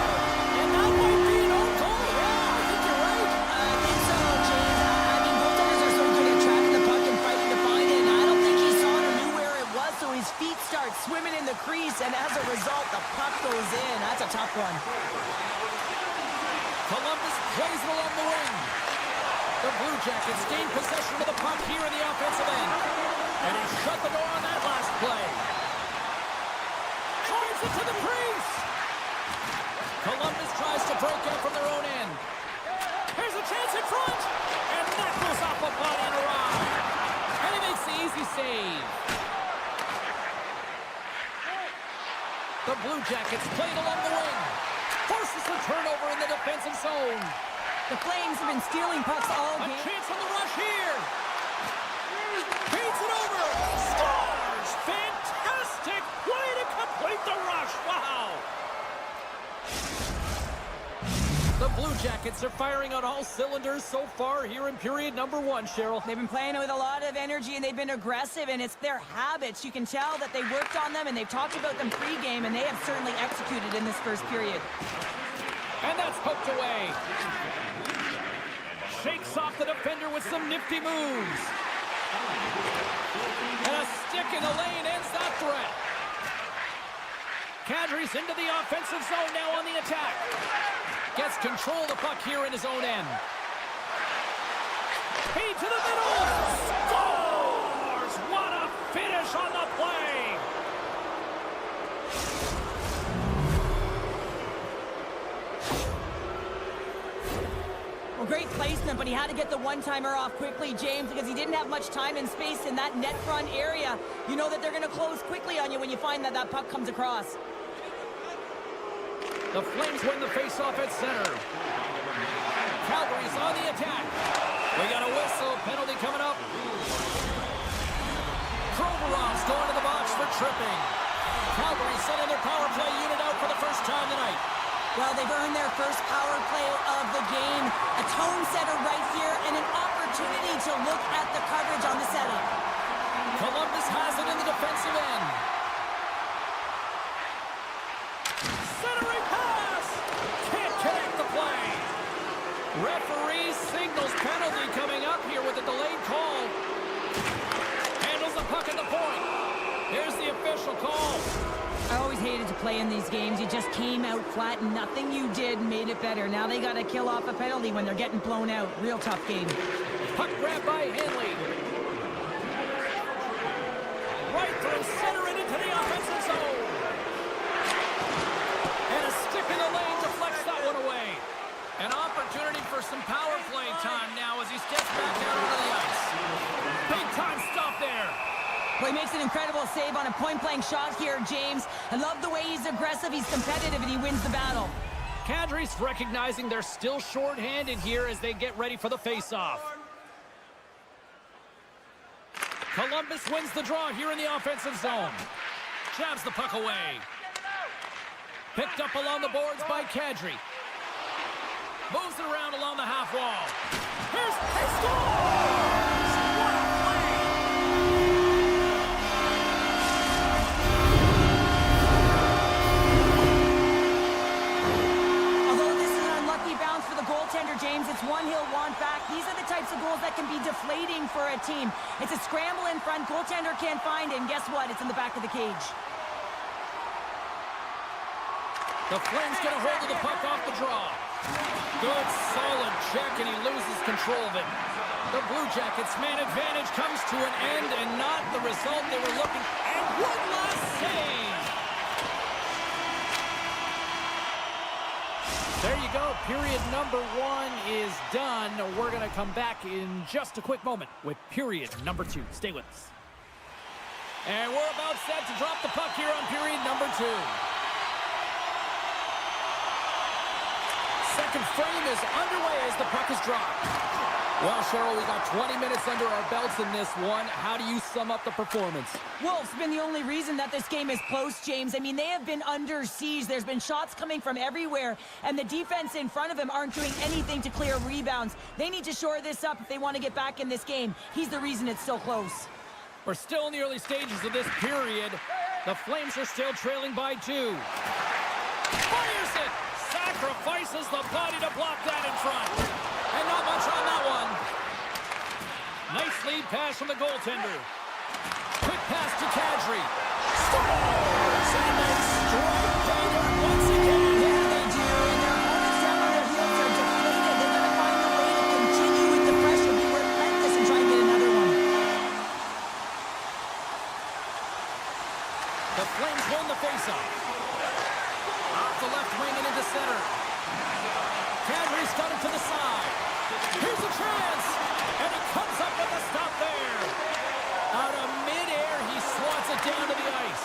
Speaker 1: And that might be an own goal. Yeah, I think you're right.
Speaker 2: I think so, James. I mean, goaltenders are so good at tracking the puck and fighting to find it, and I don't think he saw it or knew where it was, so his feet start swimming in the crease, and as a result, the puck goes in. That's a tough one.
Speaker 1: Columbus plays it along the wing. The Blue Jackets gain possession of the puck here in the offensive end. And he shut the door on that last play. Drives it to the crease. Columbus tries to break out from their own end. Here's a chance in front. And that goes off a body and around. And he makes the easy save. The Blue Jackets played along the wing. Forces the turnover in the defensive zone.
Speaker 2: The Flames have been stealing pucks all
Speaker 1: A
Speaker 2: game.
Speaker 1: chance on the rush here. Beats it over. Scores. Fantastic way to complete the rush. Wow. The Blue Jackets are firing on all cylinders so far here in period number 1, Cheryl.
Speaker 2: They've been playing with a lot of energy, and they've been aggressive, and it's their habits. You can tell that they worked on them, and they've talked about them pre-game, and they have certainly executed in this first period.
Speaker 1: And that's poked away. Shakes off the defender with some nifty moves. And a stick in the lane ends that threat. Kadri's into the offensive zone now on the attack. Gets control of the puck here in his own end. Feed to the middle. Scores! What a finish on the play.
Speaker 2: Well, great placement, but he had to get the one-timer off quickly, James, because he didn't have much time and space in that net front area. You know that they're going to close quickly on you when you find that that puck comes across.
Speaker 1: The Flames win the faceoff at center. Calgary's on the attack. We got a whistle. Penalty coming up. Provorov's going to the box for tripping. Calgary sending their power play unit out for the first time tonight.
Speaker 2: Well, they've earned their first power play of the game. A tone setter right here and an opportunity to look at the coverage on the setup.
Speaker 1: Columbus has it in the defensive end. Centering pass! Can't connect the play. Referee signals penalty coming up here with a delayed call. Handles the puck at the point. Here's the official call.
Speaker 2: I always hated to play in these games. You just came out flat and nothing you did made it better. Now they got to kill off a penalty when they're getting blown out. Real tough game.
Speaker 1: Puck grab by Hanley. Right through center and into the offensive zone. And a stick in the lane deflects that one away. An opportunity for some power play time now as he steps back out onto the ice. Big time stop there.
Speaker 2: Well, he makes an incredible save on a point-blank shot here, James. I love the way he's aggressive, he's competitive, and he wins the battle.
Speaker 1: Kadri's recognizing they're still short-handed here as they get ready for the face-off. Columbus wins the draw here in the offensive zone. Jabs the puck away. Picked up along the boards by Kadri. Moves it around along the half wall. Here's he scores! What a play!
Speaker 2: Although this is an unlucky bounce for the goaltender, James, it's one he'll want back. These are the types of goals that can be deflating for a team. It's a scramble in front, goaltender can't find it, and guess what? It's in the back of the cage.
Speaker 1: The Flames get a hold of the puck off the draw. Good, solid check, and he loses control of it. The Blue Jackets' man advantage comes to an end, and not the result they were looking. And one last save! There you go. Period number 1 is done. We're going to come back in just a quick moment with period number 2. Stay with us. And we're about set to drop the puck here on period number 2. Second frame is underway as the puck is dropped. Well, Cheryl, we got 20 minutes under our belts in this one. How do you sum up the performance?
Speaker 2: Wolf's been the only reason that this game is close, James. I mean, they have been under siege. There's been shots coming from everywhere, and the defense in front of him aren't doing anything to clear rebounds. They need to shore this up if they want to get back in this game. He's the reason it's still close.
Speaker 1: We're still in the early stages of this period. The Flames are still trailing by 2. Fires it! Sacrifices the body to block that in front. And not much on that one. Nice lead pass from the goaltender. Quick pass to Kadri. Scores! And they strike Bader once again.
Speaker 2: Yeah, they do. And their opponents down on their heels are deflated. They're going to find a way to continue with the pressure, be relentless, and try and get another one.
Speaker 1: The Flames win the faceoff. Off the left wing and into center. Kadri's got it to the side. Here's a chance. And he comes up with a stop there. Out of midair, he swats it down to the ice.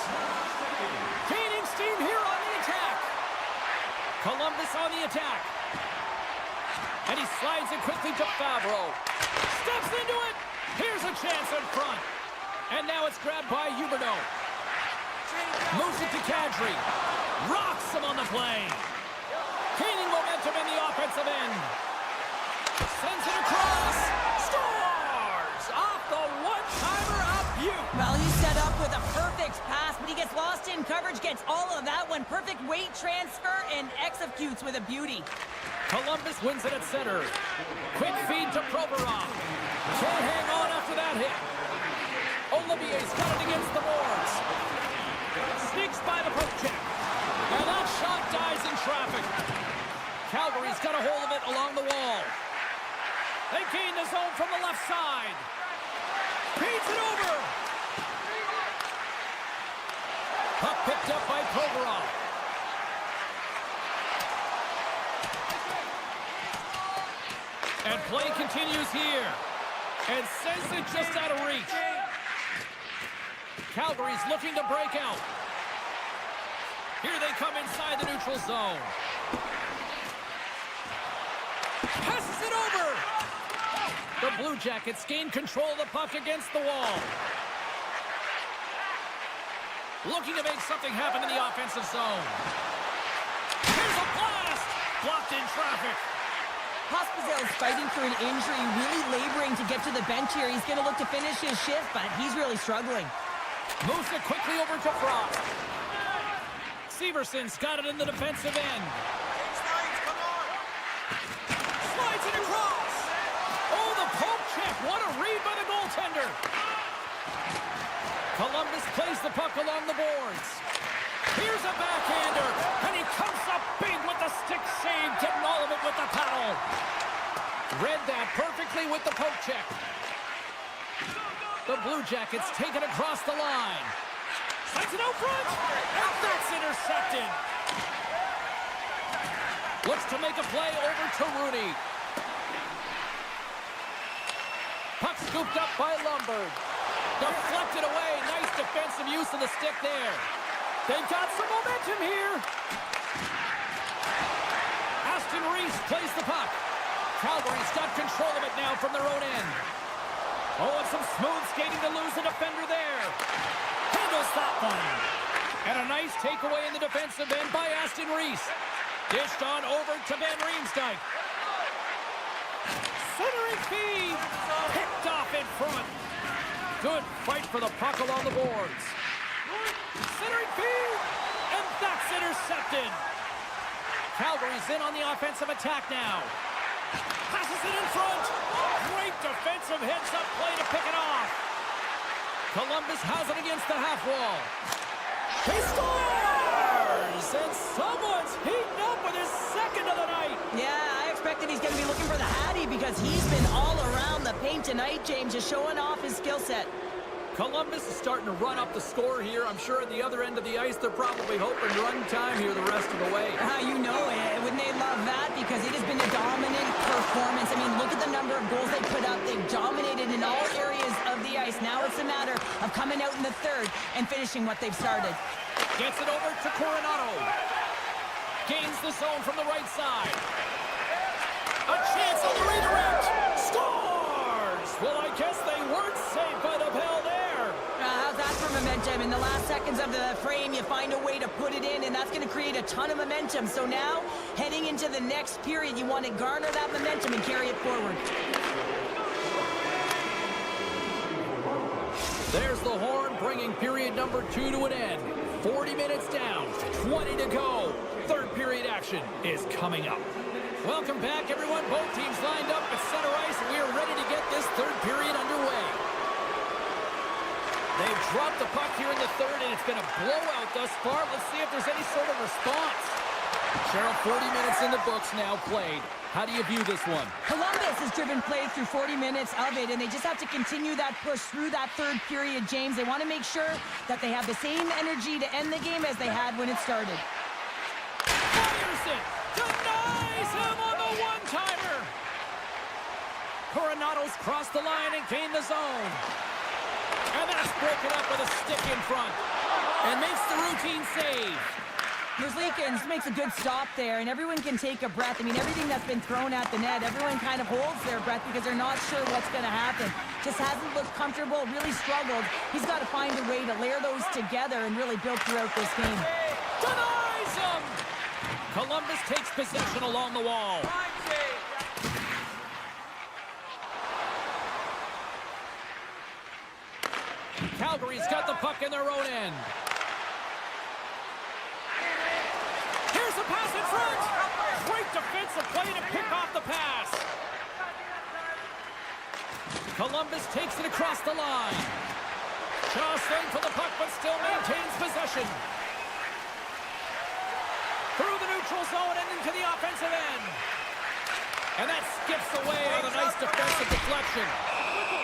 Speaker 1: Gaining steam here on the attack. Columbus on the attack. And he slides it quickly to Favreau. Steps into it. Here's a chance in front. And now it's grabbed by Huberdeau. Moves it to Kadri. Rocks him on the play. Gaining momentum in the offensive end. Sends it across. Scores! Off the one-timer up Butte.
Speaker 2: Well, he's set up with a perfect pass, but he gets lost in coverage, gets all of that one. Perfect weight transfer and executes with a beauty.
Speaker 1: Columbus wins it at center. Quick feed to Provorov. Can't hang on after that hit. Olivier's got it against the boards. Sneaks by the poke check. And that shot dies in traffic. Calgary's got a hold of it along the wall. They gain the zone from the left side. Feeds it over. Puck picked up by Provorov. And play continues here. And sends it just out of reach. Calgary's looking to break out. Here they come inside the neutral zone. Passes it over. The Blue Jackets gain control of the puck against the wall. Looking to make something happen in the offensive zone. Here's a blast! Blocked in traffic.
Speaker 2: Pospisil's fighting through an injury, really laboring to get to the bench here. He's going to look to finish his shift, but he's really struggling.
Speaker 1: Moves it quickly over to Frost. Severson's got it in the defensive end. Slides it across. Oh, the poke check. What a read by the goaltender. Columbus plays the puck along the boards. Here's a backhander, and he comes up big with the stick save, getting all of it with the paddle. Read that perfectly with the poke check. The Blue Jackets take it across the line. Slides it out front, and that's intercepted. Looks to make a play over to Rooney. Puck scooped up by Lundberg. Deflected away. Nice defensive use of the stick there. They've got some momentum here. Aston Reese plays the puck. Calgary's got control of it now from their own end. Oh, and some smooth skating to lose the defender there. Handles that one. And a nice takeaway in the defensive end by Aston Reese. Dished on over to Ben Riemsdyk. Centering feed. Picked off in front. Good fight for the puck along the boards. Centering feed. And that's intercepted. Calgary's in on the offensive attack now. Passes it in front. Great defensive heads-up play to pick it off. Columbus has it against the half wall. He scores! And someone's heating up with his second of the night.
Speaker 2: Yeah, I expected he's going to be looking for the Hattie because he's been all around the paint tonight, James, just showing off his skill set.
Speaker 1: Columbus is starting to run up the score here. I'm sure at the other end of the ice, they're probably hoping run time here the rest of the way.
Speaker 2: You know it. Wouldn't they love that? Because it has been a dominant performance. I mean, look at the number of goals they put up. They've dominated in all areas of the ice. Now it's a matter of coming out in the third and finishing what they've started.
Speaker 1: Gets it over to Coronado. Gains the zone from the right side. A chance on the redirect. Scores! Well, I guess they weren't safe by the bell there.
Speaker 2: How's that for momentum? In the last seconds of the frame, you find a way to put it in, and that's going to create a ton of momentum. So now, heading into the next period, you want to garner that momentum and carry it forward.
Speaker 1: There's the horn, bringing period number 2 to an end. 40 minutes down, 20 to go. Third period action is coming up. Welcome back, everyone. Both teams lined up at center ice, and we are ready to get this third period underway. They've dropped the puck here in the third, and it's been a blowout thus far. Let's see if there's any sort of response. Cheryl, 40 minutes in the books now played. How do you view this one?
Speaker 2: Columbus has driven play through 40 minutes of it, and they just have to continue that push through that third period, James. They want to make sure that they have the same energy to end the game as they had when it started.
Speaker 1: Fires it! Denies him on the one-timer! Coronado's crossed the line and gained the zone. And that's broken up with a stick in front. And makes the routine save.
Speaker 2: Merzlikins makes a good stop there, and everyone can take a breath. I mean, everything that's been thrown at the net, everyone kind of holds their breath because they're not sure what's going to happen. Just hasn't looked comfortable, really struggled. He's got to find a way to layer those together and really build throughout this game.
Speaker 1: Denies him! Columbus takes possession along the wall. Calgary's got the puck in their own end. Here's a pass in front. Great defensive play to pick off the pass. Columbus takes it across the line. Jostling for the puck, but still maintains possession. Through the neutral zone and into the offensive end. And that skips away with a nice defensive deflection.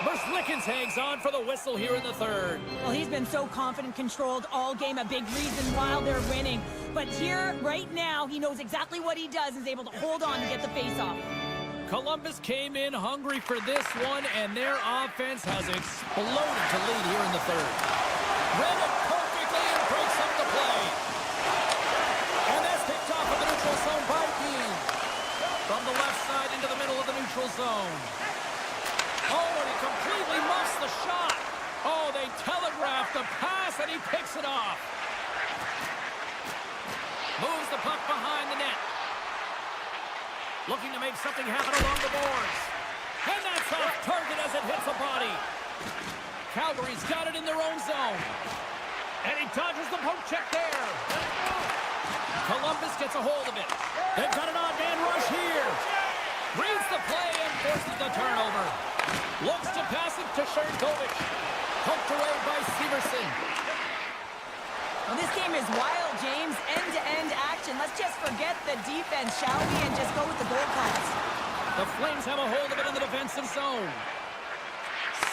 Speaker 1: Merzlikins hangs on for the whistle here in the third.
Speaker 2: Well, he's been so confident, controlled all game, a big reason why they're winning. But here, right now, he knows exactly what he does and is able to hold on to get the face-off.
Speaker 1: Columbus came in hungry for this one, and their offense has exploded to lead here in the third. Read it perfectly and breaks up the play. left side into the middle of the neutral zone. Oh, and he completely muffs the shot. Oh, they telegraphed the pass, and he picks it off. Moves the puck behind the net. Looking to make something happen along the boards. And that's off target as it hits a body. Calgary's got it in their own zone. And he dodges the poke check there. Columbus gets a hold of it. They've got an odd man rush here. Reads the play and forces the turnover. Looks to pass it to Sherkovic. Poked away by Severson.
Speaker 2: Well, this game is wild, James. End-to-end action. Let's just forget the defense, shall we, and just go with the goal calls.
Speaker 1: The Flames have a hold of it in the defensive zone.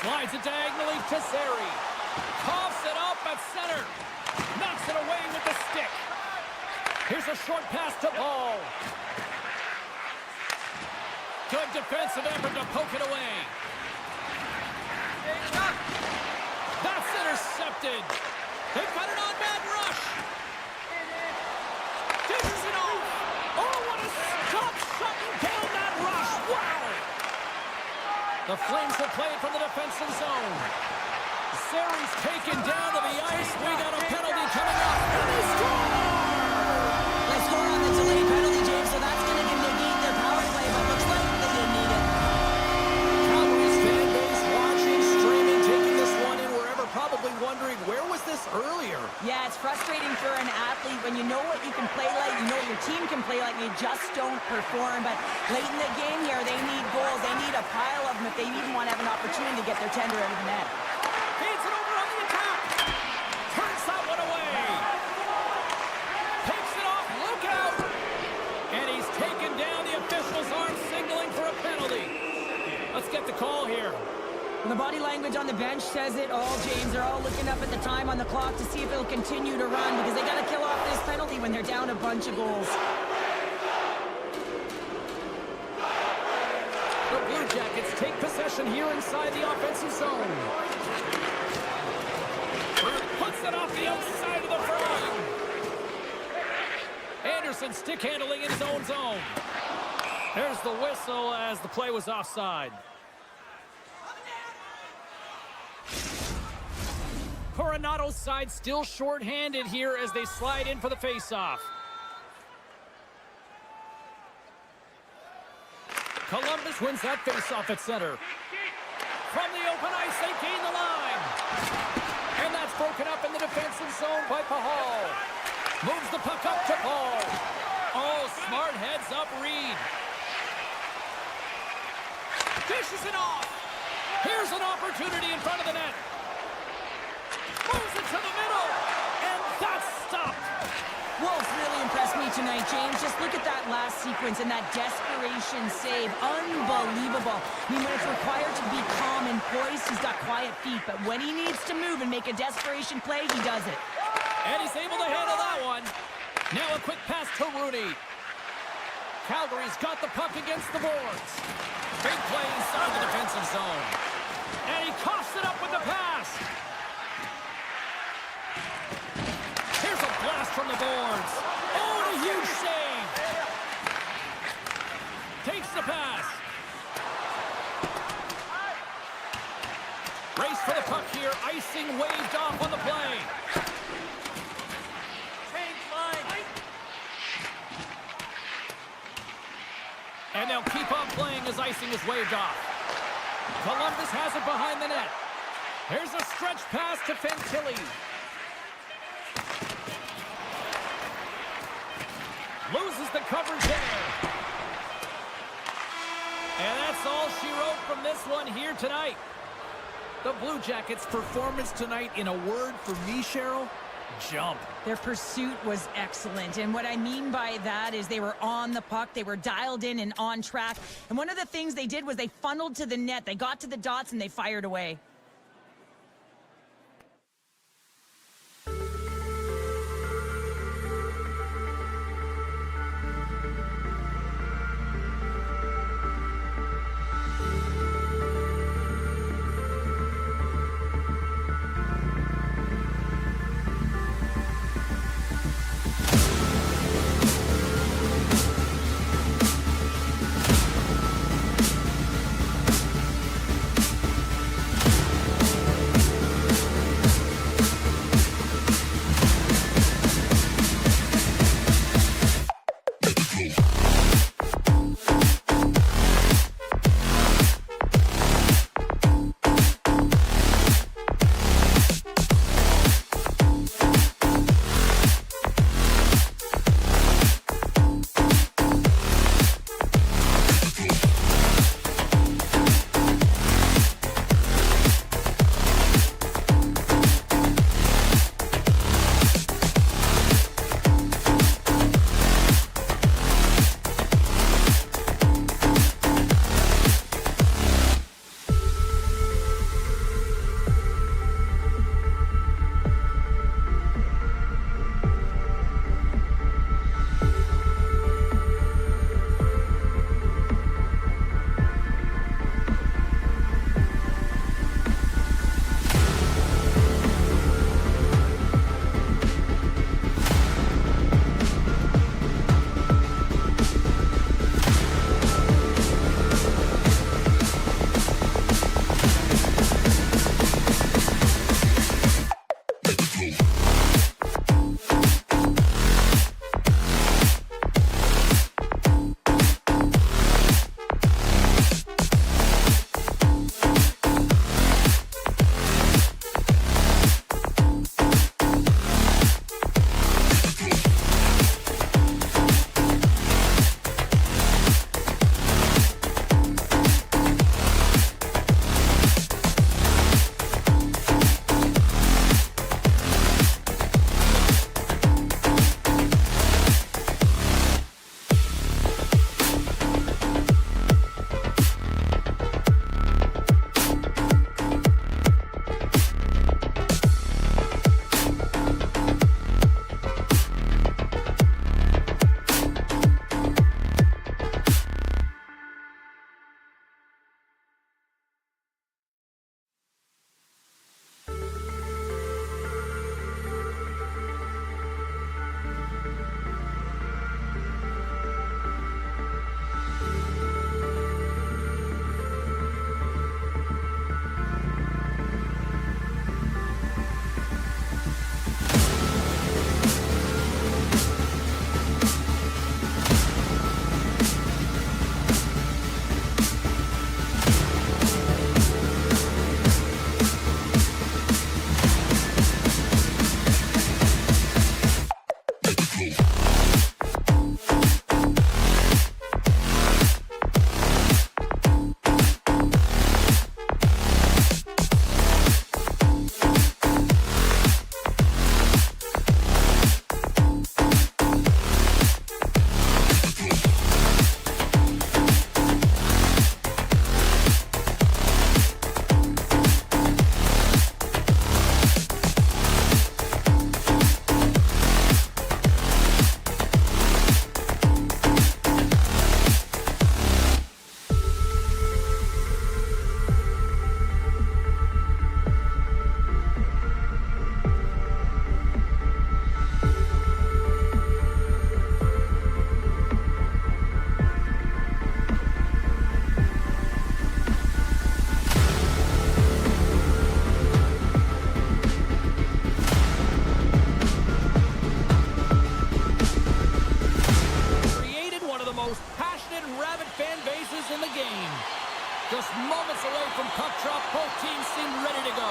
Speaker 1: Slides it diagonally to Zary. Coughs it up at center. Knocks it away with the stick. Here's a short pass to Ball. Good defensive effort to poke it away. That's intercepted. They've got an on-man rush. Dishes it off. Oh, what a stop shutting down that rush. Wow. The Flames will play it from the defensive zone. Zary's taken down to the ice. We got a penalty coming up. And they score!
Speaker 2: They score on the delayed penalty, James, so that's going to negate their power play, but looks like they didn't need it.
Speaker 1: Calgary's fan base watching, streaming, taking this one in wherever, probably wondering, where was this earlier?
Speaker 2: Yeah, it's frustrating for an athlete when you know what you can play like, you know what your team can play like, you just don't perform. But late in the game here, they need goals. They need a pile of them if they even want to have an opportunity to get their tender out of the net.
Speaker 1: Feeds it over on the attack. Turns that one away. Takes it off. Look out. And he's taken down. The officials aren't signaling for a penalty. Let's get the call here.
Speaker 2: The body language on the bench says it all, James. They're all looking up at the time on the clock to see if it'll continue to run because they got to kill off this penalty when they're down a bunch of goals.
Speaker 1: The Blue Jackets take possession here inside the offensive zone. Puts it off the outside of the frame. Anderson stick handling in his own zone. There's the whistle as the play was offside. Coronato's side still short-handed here as they slide in for the face-off. Columbus wins that face-off at center. From the open ice, they gain the line. And that's broken up in the defensive zone by Pahal. Moves the puck up to Paul. Oh, smart heads up Reed. Dishes it off. Here's an opportunity in front of the net. Moves it to the middle, and that's stopped.
Speaker 2: Wolf's really impressed me tonight, James. Just look at that last sequence and that desperation save. Unbelievable. I mean, when it's required to be calm and poised, he's got quiet feet. But when he needs to move and make a desperation play, he does it.
Speaker 1: And he's able to handle that one. Now a quick pass to Rooney. Calgary's got the puck against the boards. Big play inside the defensive zone. And he coughs it up with the pass. Here's a blast from the boards. Oh, and a huge save. Takes the pass. Race for the puck here. Icing waved off on the play. And they'll keep on playing as icing is waved off. Columbus has it behind the net. Here's a stretch pass to Fantilli. Loses the coverage there. And that's all she wrote from this one here tonight. The Blue Jackets' performance tonight, in a word for me, Cheryl, jump.
Speaker 2: Their pursuit was excellent, and what I mean by that is they were on the puck, they were dialed in and on track, and one of the things they did was they funneled to the net, they got to the dots, and they fired away.
Speaker 1: the game. Just moments away from puck drop, both teams seem ready to go.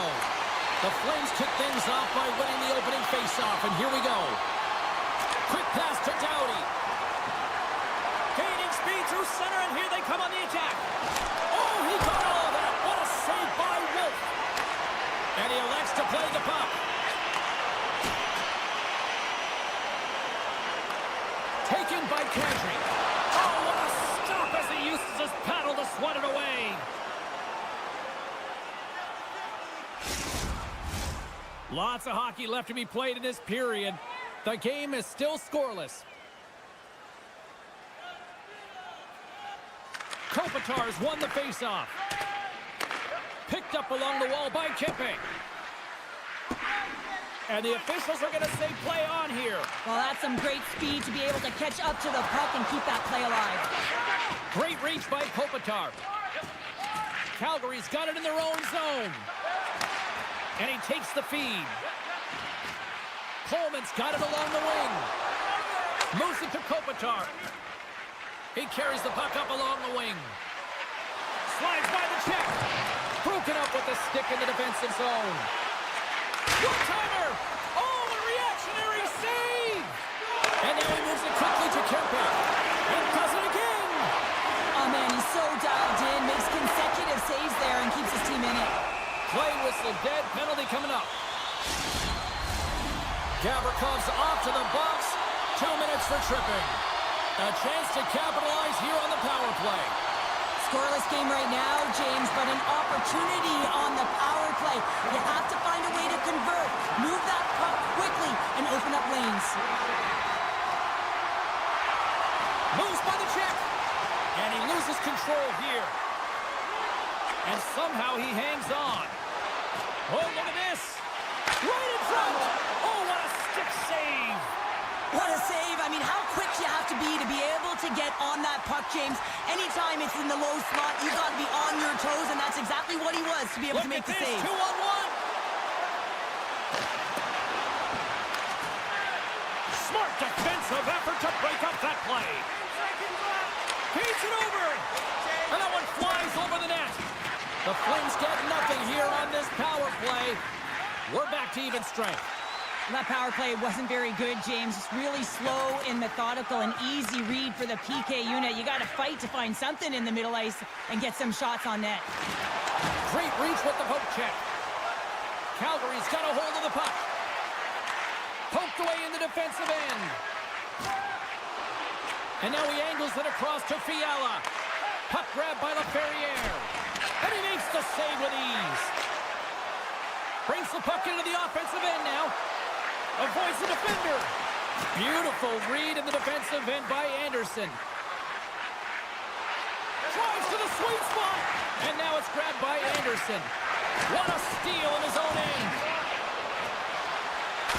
Speaker 1: The Flames kick things off by winning the opening faceoff, and here we go. Quick pass to Doughty. Gaining speed through center, and here they come on the attack. Oh, he got all of that. What a save by Wolf. And he elects to play the puck. Taken by Kadri. Oh, what a stop as he uses his paddle to swat it away. Lots of hockey left to be played in this period. The game is still scoreless. Kopitar's won the faceoff. Picked up along the wall by Kempe. And the officials are going to say play on here.
Speaker 2: Well, that's some great speed to be able to catch up to the puck and keep that play alive.
Speaker 1: Great reach by Kopitar. Calgary's got it in their own zone. And he takes the feed. Coleman's got it along the wing. Moves it to Kopitar. He carries the puck up along the wing. Slides by the check. Broken up with the stick in the defensive zone. One-timer! Oh, a reactionary save! And now he moves it quickly to Kempe. And does it again!
Speaker 2: Oh, man, he's so dialed in. Makes consecutive saves there and keeps his team in it.
Speaker 1: Play whistle dead. Penalty coming up. Gavrikov's off to the box. 2 minutes for tripping. A chance to capitalize here on the power play.
Speaker 2: Scoreless game right now, James, but an opportunity on the power play. You have to find a way to convert. Move that puck quickly and open up lanes.
Speaker 1: Moves by the check. And he loses control here. And somehow he hangs on. Oh, look at this. Right in front. Oh, what a stick save.
Speaker 2: What a save. I mean, how quick you have to be able to get on that puck, James. Anytime it's in the low slot, you've got to be on your toes, and that's exactly what he was to be able to make the save.
Speaker 1: 2-on-1. Smart defensive effort to break up that play. Feeds it over. And that one flies over the net. The Flames get nothing here on this power play. We're back to even strength.
Speaker 2: That power play wasn't very good, James. It's really slow and methodical and easy read for the PK unit. You got to fight to find something in the middle ice and get some shots on net.
Speaker 1: Great reach with the poke check. Calgary's got a hold of the puck. Poked away in the defensive end. And now he angles it across to Fiala. Puck grab by LaFerriere. And he makes the save with ease. Brings the puck into the offensive end now. Avoids the defender. Beautiful read in the defensive end by Anderson. Drives to the sweet spot. And now it's grabbed by Anderson. What a steal in his own end.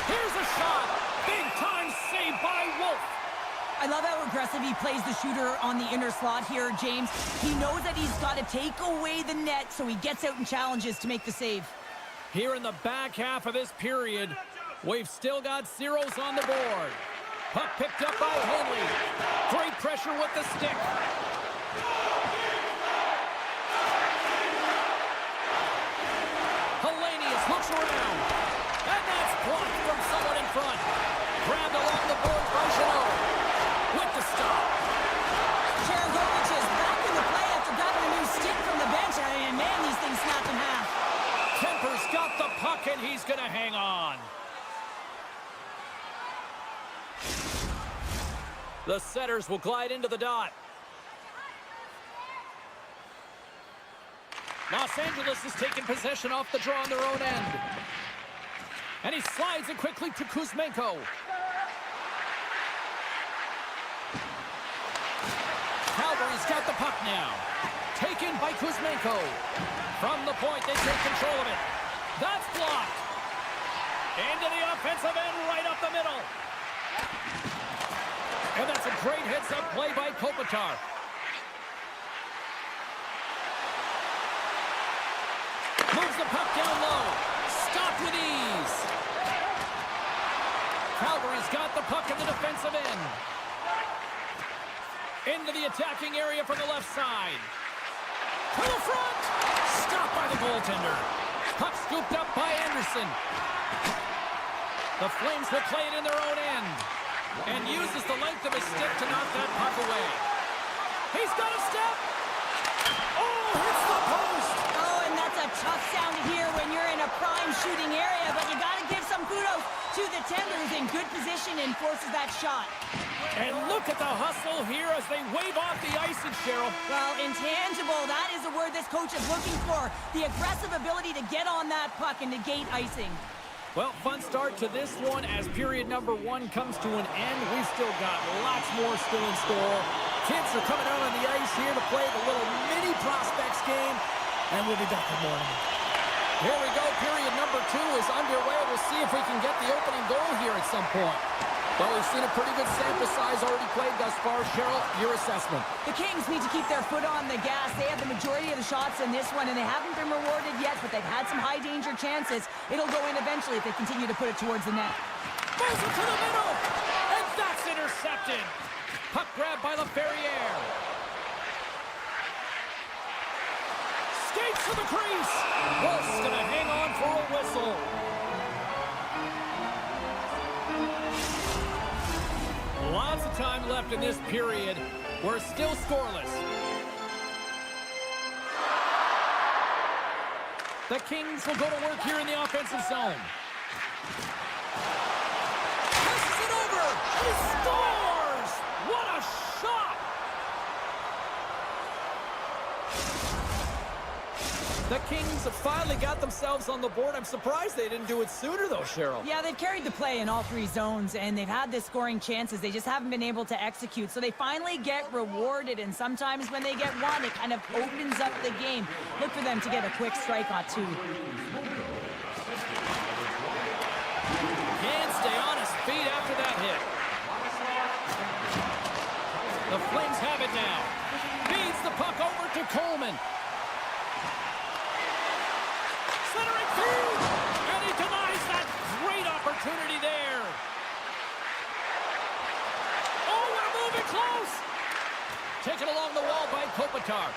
Speaker 1: Here's a shot. Big time save by Wolf.
Speaker 2: I love how aggressive he plays the shooter on the inner slot here, James. He knows that he's got to take away the net, so he gets out and challenges to make the save.
Speaker 1: Here in the back half of this period, we've still got zeros on the board. Puck picked up by Henley. Great pressure with the stick. Hellenius looks around. And that's blocked from someone in front. Grabbed along the board by Janot. With the stop.
Speaker 2: Charagovich is back in the play after grabbing a new stick from the bench. And man, these things snap in half.
Speaker 1: Kemper's got the puck, and he's going to hang on. The setters will glide into the dot. Los Angeles has taken possession off the draw on their own end. And he slides it quickly to Kuzmenko. Calgary's got the puck now. Taken by Kuzmenko. From the point, they take control of it. That's blocked. Into the offensive end, right up the middle. And that's a great heads-up play by Kopitar. Moves the puck down low. Stopped with ease. Calgary's got the puck in the defensive end. Into the attacking area from the left side. To the front. Stopped by the goaltender. Puck scooped up by Anderson. The Flames will play it in their own end. And uses the length of his stick to knock that puck away. He's got a step. Oh, hits the post.
Speaker 2: Oh, and that's a tough sound to hear when you're in a prime shooting area, but you got to give some kudos to the Timbers. In good position and forces that shot.
Speaker 1: And look at the hustle here as they wave off the icing, Cheryl.
Speaker 2: Well, intangible, that is the word this coach is looking for. The aggressive ability to get on that puck and negate icing.
Speaker 1: Well, fun start to this one as period number 1 comes to an end. We've still got lots more still in store. Kids are coming out on the ice here to play the little mini prospects game, and we'll be back in the morning. Here we go. Period number 2 is underway. We'll see if we can get the opening goal here at some point. Well, we've seen a pretty good sample size already played thus far. Cheryl, your assessment.
Speaker 2: The Kings need to keep their foot on the gas. They have the majority of the shots in this one, and they haven't been rewarded yet, but they've had some high-danger chances. It'll go in eventually if they continue to put it towards the net.
Speaker 1: Moves it to the middle, and that's intercepted. Puck grabbed by LaFerriere. Skates to the crease. Wolf's going to hang on for a whistle. Lots of time left in this period. We're still scoreless. The Kings will go to work here in the offensive zone. Passes it over, and he scores! What a shot! The Kings have finally got themselves on the board. I'm surprised they didn't do it sooner, though, Cheryl.
Speaker 2: Yeah, they've carried the play in all 3 zones, and they've had the scoring chances. They just haven't been able to execute. So they finally get rewarded, and sometimes when they get one, it kind of opens up the game. Look for them to get a quick strike or 2.
Speaker 1: Can't stay on his feet after that hit. The Flames have it now. Feeds the puck over to Coleman. Centering feed, and he denies that great opportunity there. Oh, we're moving close. Taken along the wall by Kopitar.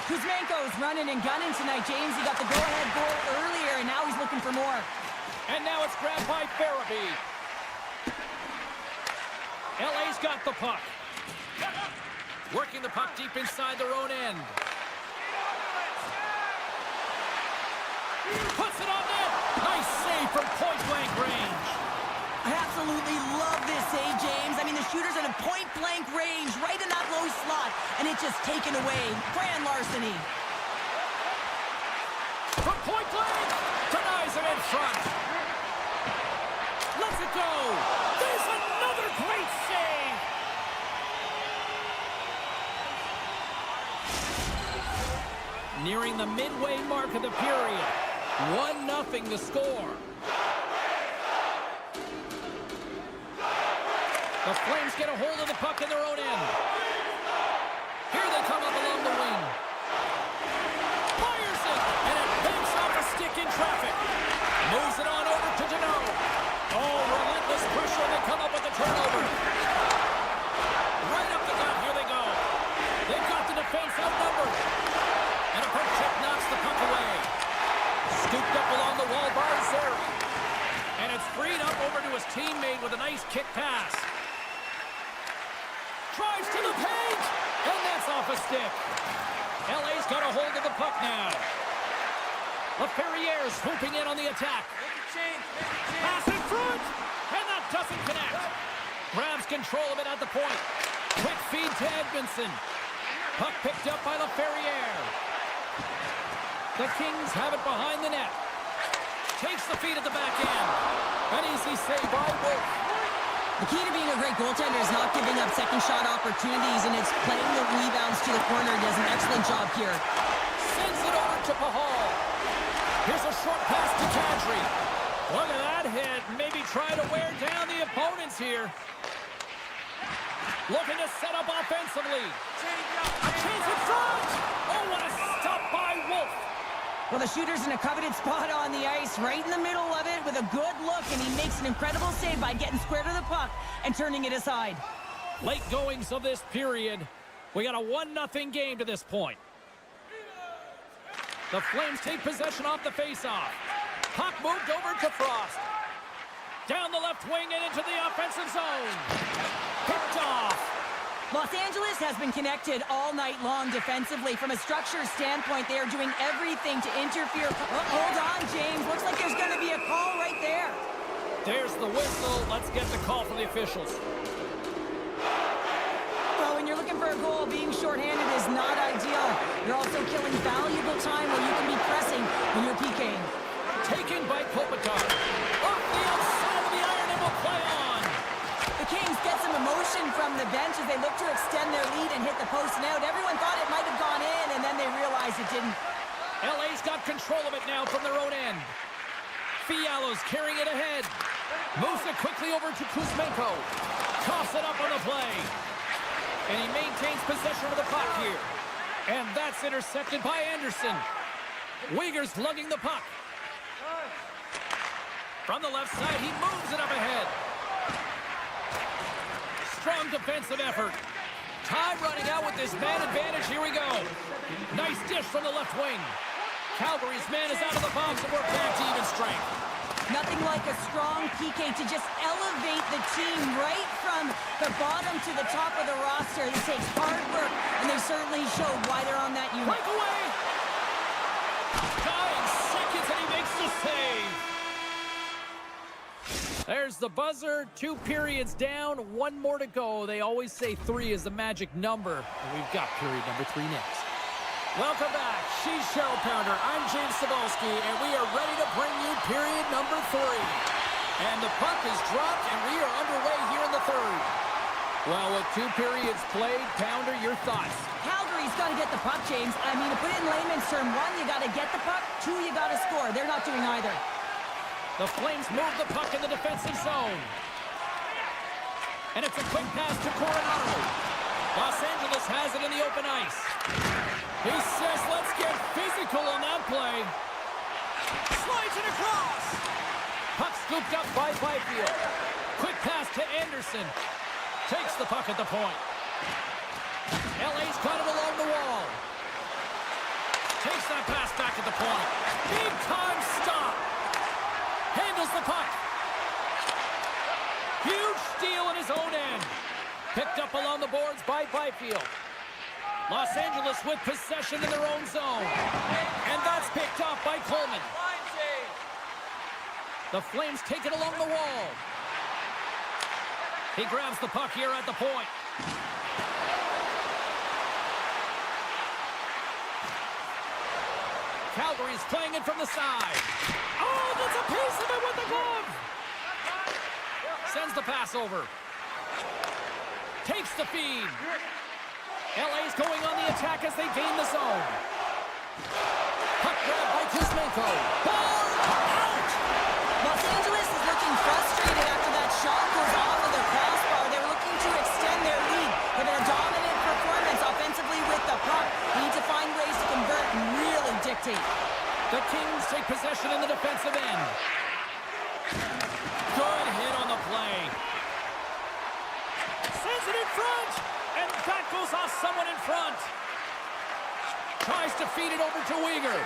Speaker 2: Kuzmenko's running and gunning tonight, James. He got the go-ahead goal earlier, and now he's looking for more.
Speaker 1: And now it's grabbed by Farabee. LA's got the puck. Working the puck deep inside their own end. Puts it on net. Nice save from point-blank range.
Speaker 2: I absolutely love this save, James. I mean, the shooter's in a point-blank range, right in that low slot, and it's just taken away. Grand larceny.
Speaker 1: From point-blank, denies it in front. Lets it go. There's another great save. Nearing the midway mark of the period. 1-0 to score. The Flames get a hold of the puck in their own end. Here they come up along the wing. Fires it, and it banks off a stick in traffic. Moves it on over to Deneau. Oh, relentless pressure, and they come up with the turnover. Right up the gut, here they go. They've got the defense outnumbered. And a poke check knocks the puck away. Scooped up along the wall by Zeri. And it's freed up over to his teammate with a nice kick pass. Drives to the paint, and that's off a stick. LA's got a hold of the puck now. LaFerriere swooping in on the attack. Pass in front, and that doesn't connect. Grabs control of it at the point. Quick feed to Edmondson. Puck picked up by LaFerriere. The Kings have it behind the net. Takes the feed at the back end. An easy save by Wolf.
Speaker 2: The key to being a great goaltender is not giving up second shot opportunities, and it's playing the rebounds to the corner. He does an excellent job here.
Speaker 1: Sends it over to Pahal. Here's a short pass to Kadri. Look at that hit. Maybe trying to wear down the opponents here. Looking to set up offensively. A chance in front. Oh, what a stop by Wolf.
Speaker 2: Well, the shooter's in a coveted spot on the ice, right in the middle of it with a good look, and he makes an incredible save by getting square to the puck and turning it aside.
Speaker 1: Late goings of this period. We got a 1-0 game to this point. The Flames take possession off the faceoff. Puck moved over to Frost. Down the left wing and into the offensive zone. Picked off.
Speaker 2: Los Angeles has been connected all night long defensively. From a structure standpoint, they are doing everything to interfere. Hold on, James. Looks like there's going to be a call right there.
Speaker 1: There's the whistle. Let's get the call from the officials.
Speaker 2: Well, when you're looking for a goal, being shorthanded is not ideal. You're also killing valuable time where you can be pressing when you're PKing.
Speaker 1: Taken by Kopitar. Off the outside of the iron and will play on.
Speaker 2: The Kings get some emotion from the bench as they look to extend their lead and hit the post and out. Everyone thought it might have gone in, and then they realized it didn't.
Speaker 1: LA's got control of it now from their own end. Fialo's carrying it ahead. Moves it quickly over to Kuzmenko. Toss it up on the play. And he maintains possession of the puck here. And that's intercepted by Anderson. Uyghur's lugging the puck. From the left side, he moves it up ahead. Strong defensive effort. Time running out with this man advantage. Here we go. Nice dish from the left wing. Calgary's man is out of the box and we're back to even strength.
Speaker 2: Nothing like a strong PK to just elevate the team right from the bottom to the top of the roster. This takes hard work, and they certainly showed why they're on that unit.
Speaker 1: Breakaway! Dying seconds, and he makes the save. There's the buzzer. 2 periods down, 1 more to go. They always say 3 is the magic number, and we've got period number 3 next. Welcome back. She's Cheryl Pounder. I'm James Cebulski, and we are ready to bring you period number 3. And the puck is dropped, and we are underway here in the 3rd. Well, with 2 periods played, Pounder, your thoughts?
Speaker 2: Calgary's got to get the puck, James. I mean, to put it in layman's term, 1, you got to get the puck. 2, you got to score. They're not doing either.
Speaker 1: The Flames move the puck in the defensive zone. And it's a quick pass to Coronado. Los Angeles has it in the open ice. He says, let's get physical on that play. Slides it across. Puck scooped up by Byfield. Quick pass to Anderson. Takes the puck at the point. LA's got it along the wall. Takes that pass back at the point. Big time stop. Handles the puck. Huge steal in his own end. Picked up along the boards by Byfield. Los Angeles with possession in their own zone. And that's picked off by Coleman. The Flames take it along the wall. He grabs the puck here at the point. Calgary's playing it from the side. Oh, that's a piece of it with the glove. Sends the pass over. Takes the feed. LA's going on the attack as they gain the zone. Puck grab by Kuzmenko. Ball out!
Speaker 2: Los Angeles is looking frustrated after that shot goes off of their crossbar. They're looking to extend their lead. They've been a dominant performance offensively with the puck. They need to find ways to convert and really dictate.
Speaker 1: The Kings take possession in the defensive end. Good hit on the play. Sends it in front. And that goes off someone in front. Tries to feed it over to Uyghur.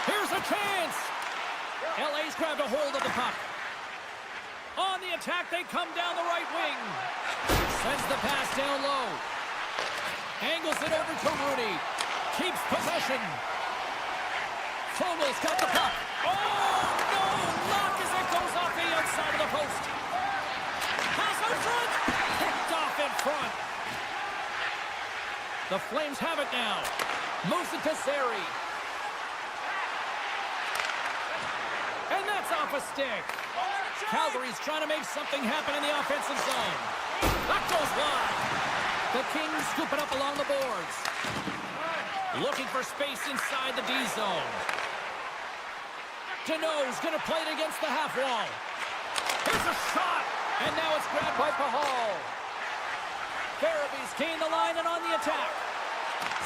Speaker 1: Here's a chance. LA's grabbed a hold of the puck. On the attack, they come down the right wing. Sends the pass down low. Angles it over to Rudy. Keeps possession. Fogel's got the puck. Oh, no! Lock as it goes off the outside of the post. Pass out front. Picked off in front. The Flames have it now. Moves it to Sari. And that's off a stick. Calgary's trying to make something happen in the offensive zone. That goes wide. The Kings scoop it up along the boards. Looking for space inside the D zone. Deneau's going to play it against the half wall. Here's a shot. And now it's grabbed by Pahal. Farabee's gained the line and on the attack.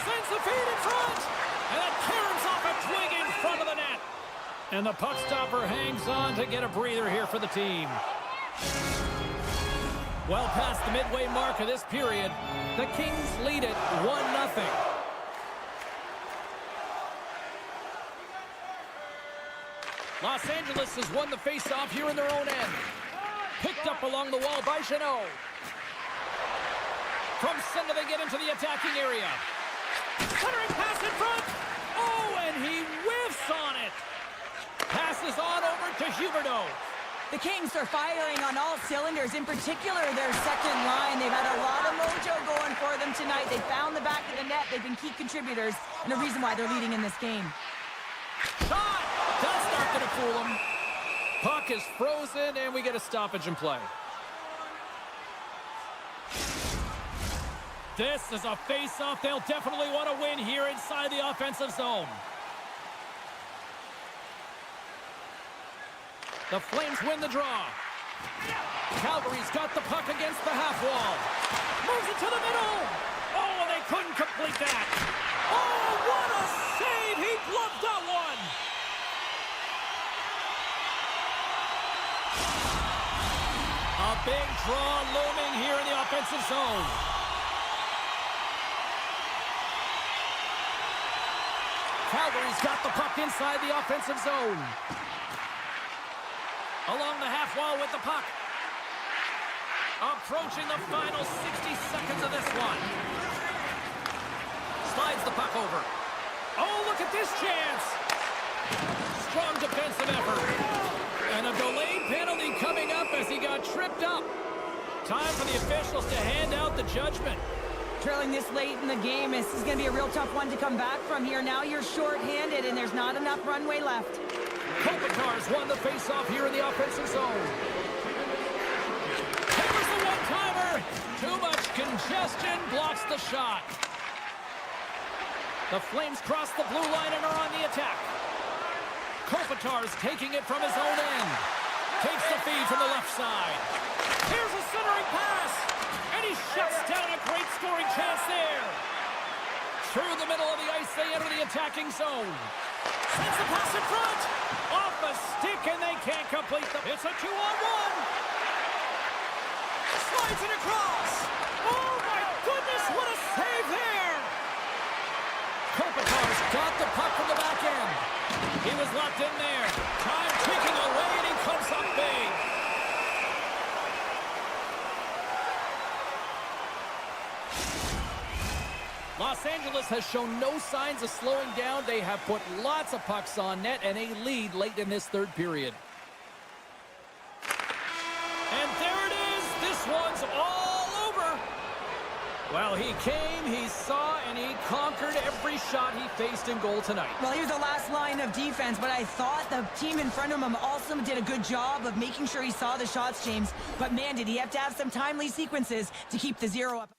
Speaker 1: Sends the feed in front. And it caroms off a twig in front of the net. And the puck stopper hangs on to get a breather here for the team. Well past the midway mark of this period, the Kings lead it 1-0. Los Angeles has won the faceoff here in their own end. Picked up along the wall by Jeannot. From center they get into the attacking area. Centering pass in front. Oh, and he whiffs on it. Passes on over to Huberdeau.
Speaker 2: The Kings are firing on all cylinders, in particular their second line. They've had a lot of mojo going for them tonight. They found the back of the net. They've been key contributors and a reason why they're leading in this game.
Speaker 1: Shot! That's not going to fool him. Puck is frozen, and we get a stoppage in play. This is a face-off they'll definitely want to win here inside the offensive zone. The Flames win the draw. Calgary's got the puck against the half wall. Moves it to the middle. Oh, and they couldn't complete that. Oh, what a save! He gloved that one. A big draw looming here in the offensive zone. Calgary's got the puck inside the offensive zone. Along the half wall with the puck. Approaching the final 60 seconds of this one. Slides the puck over. Oh, look at this chance. Strong defensive effort. And a delayed penalty coming up as he got tripped up. Time for the officials to hand out the judgment.
Speaker 2: Trailing this late in the game, this is going to be a real tough one to come back from here. Now you're short-handed and there's not enough runway left.
Speaker 1: Kopitar's won the face-off here in the offensive zone. Here's the one-timer. Too much congestion blocks the shot. The Flames cross the blue line and are on the attack. Kopitar's taking it from his own end. Takes the feed from the left side. Here's a centering pass. And he shuts down a great scoring chance there. Through the middle of the ice, they enter the attacking zone. Sends the pass in front. Off a stick, and they can't complete the... It's a 2-on-1. Slides it across. Oh, my goodness, what a save there. Kopitar's got the puck from the back end. He was locked in there. Time ticking away, and he comes up big. Los Angeles has shown no signs of slowing down. They have put lots of pucks on net and a lead late in this third period. And there it is. This one's all over. Well, he came, he saw, and he conquered every shot he faced in goal tonight.
Speaker 2: Well, he was the last line of defense, but I thought the team in front of him also did a good job of making sure he saw the shots, James. But man, did he have to have some timely sequences to keep the zero up.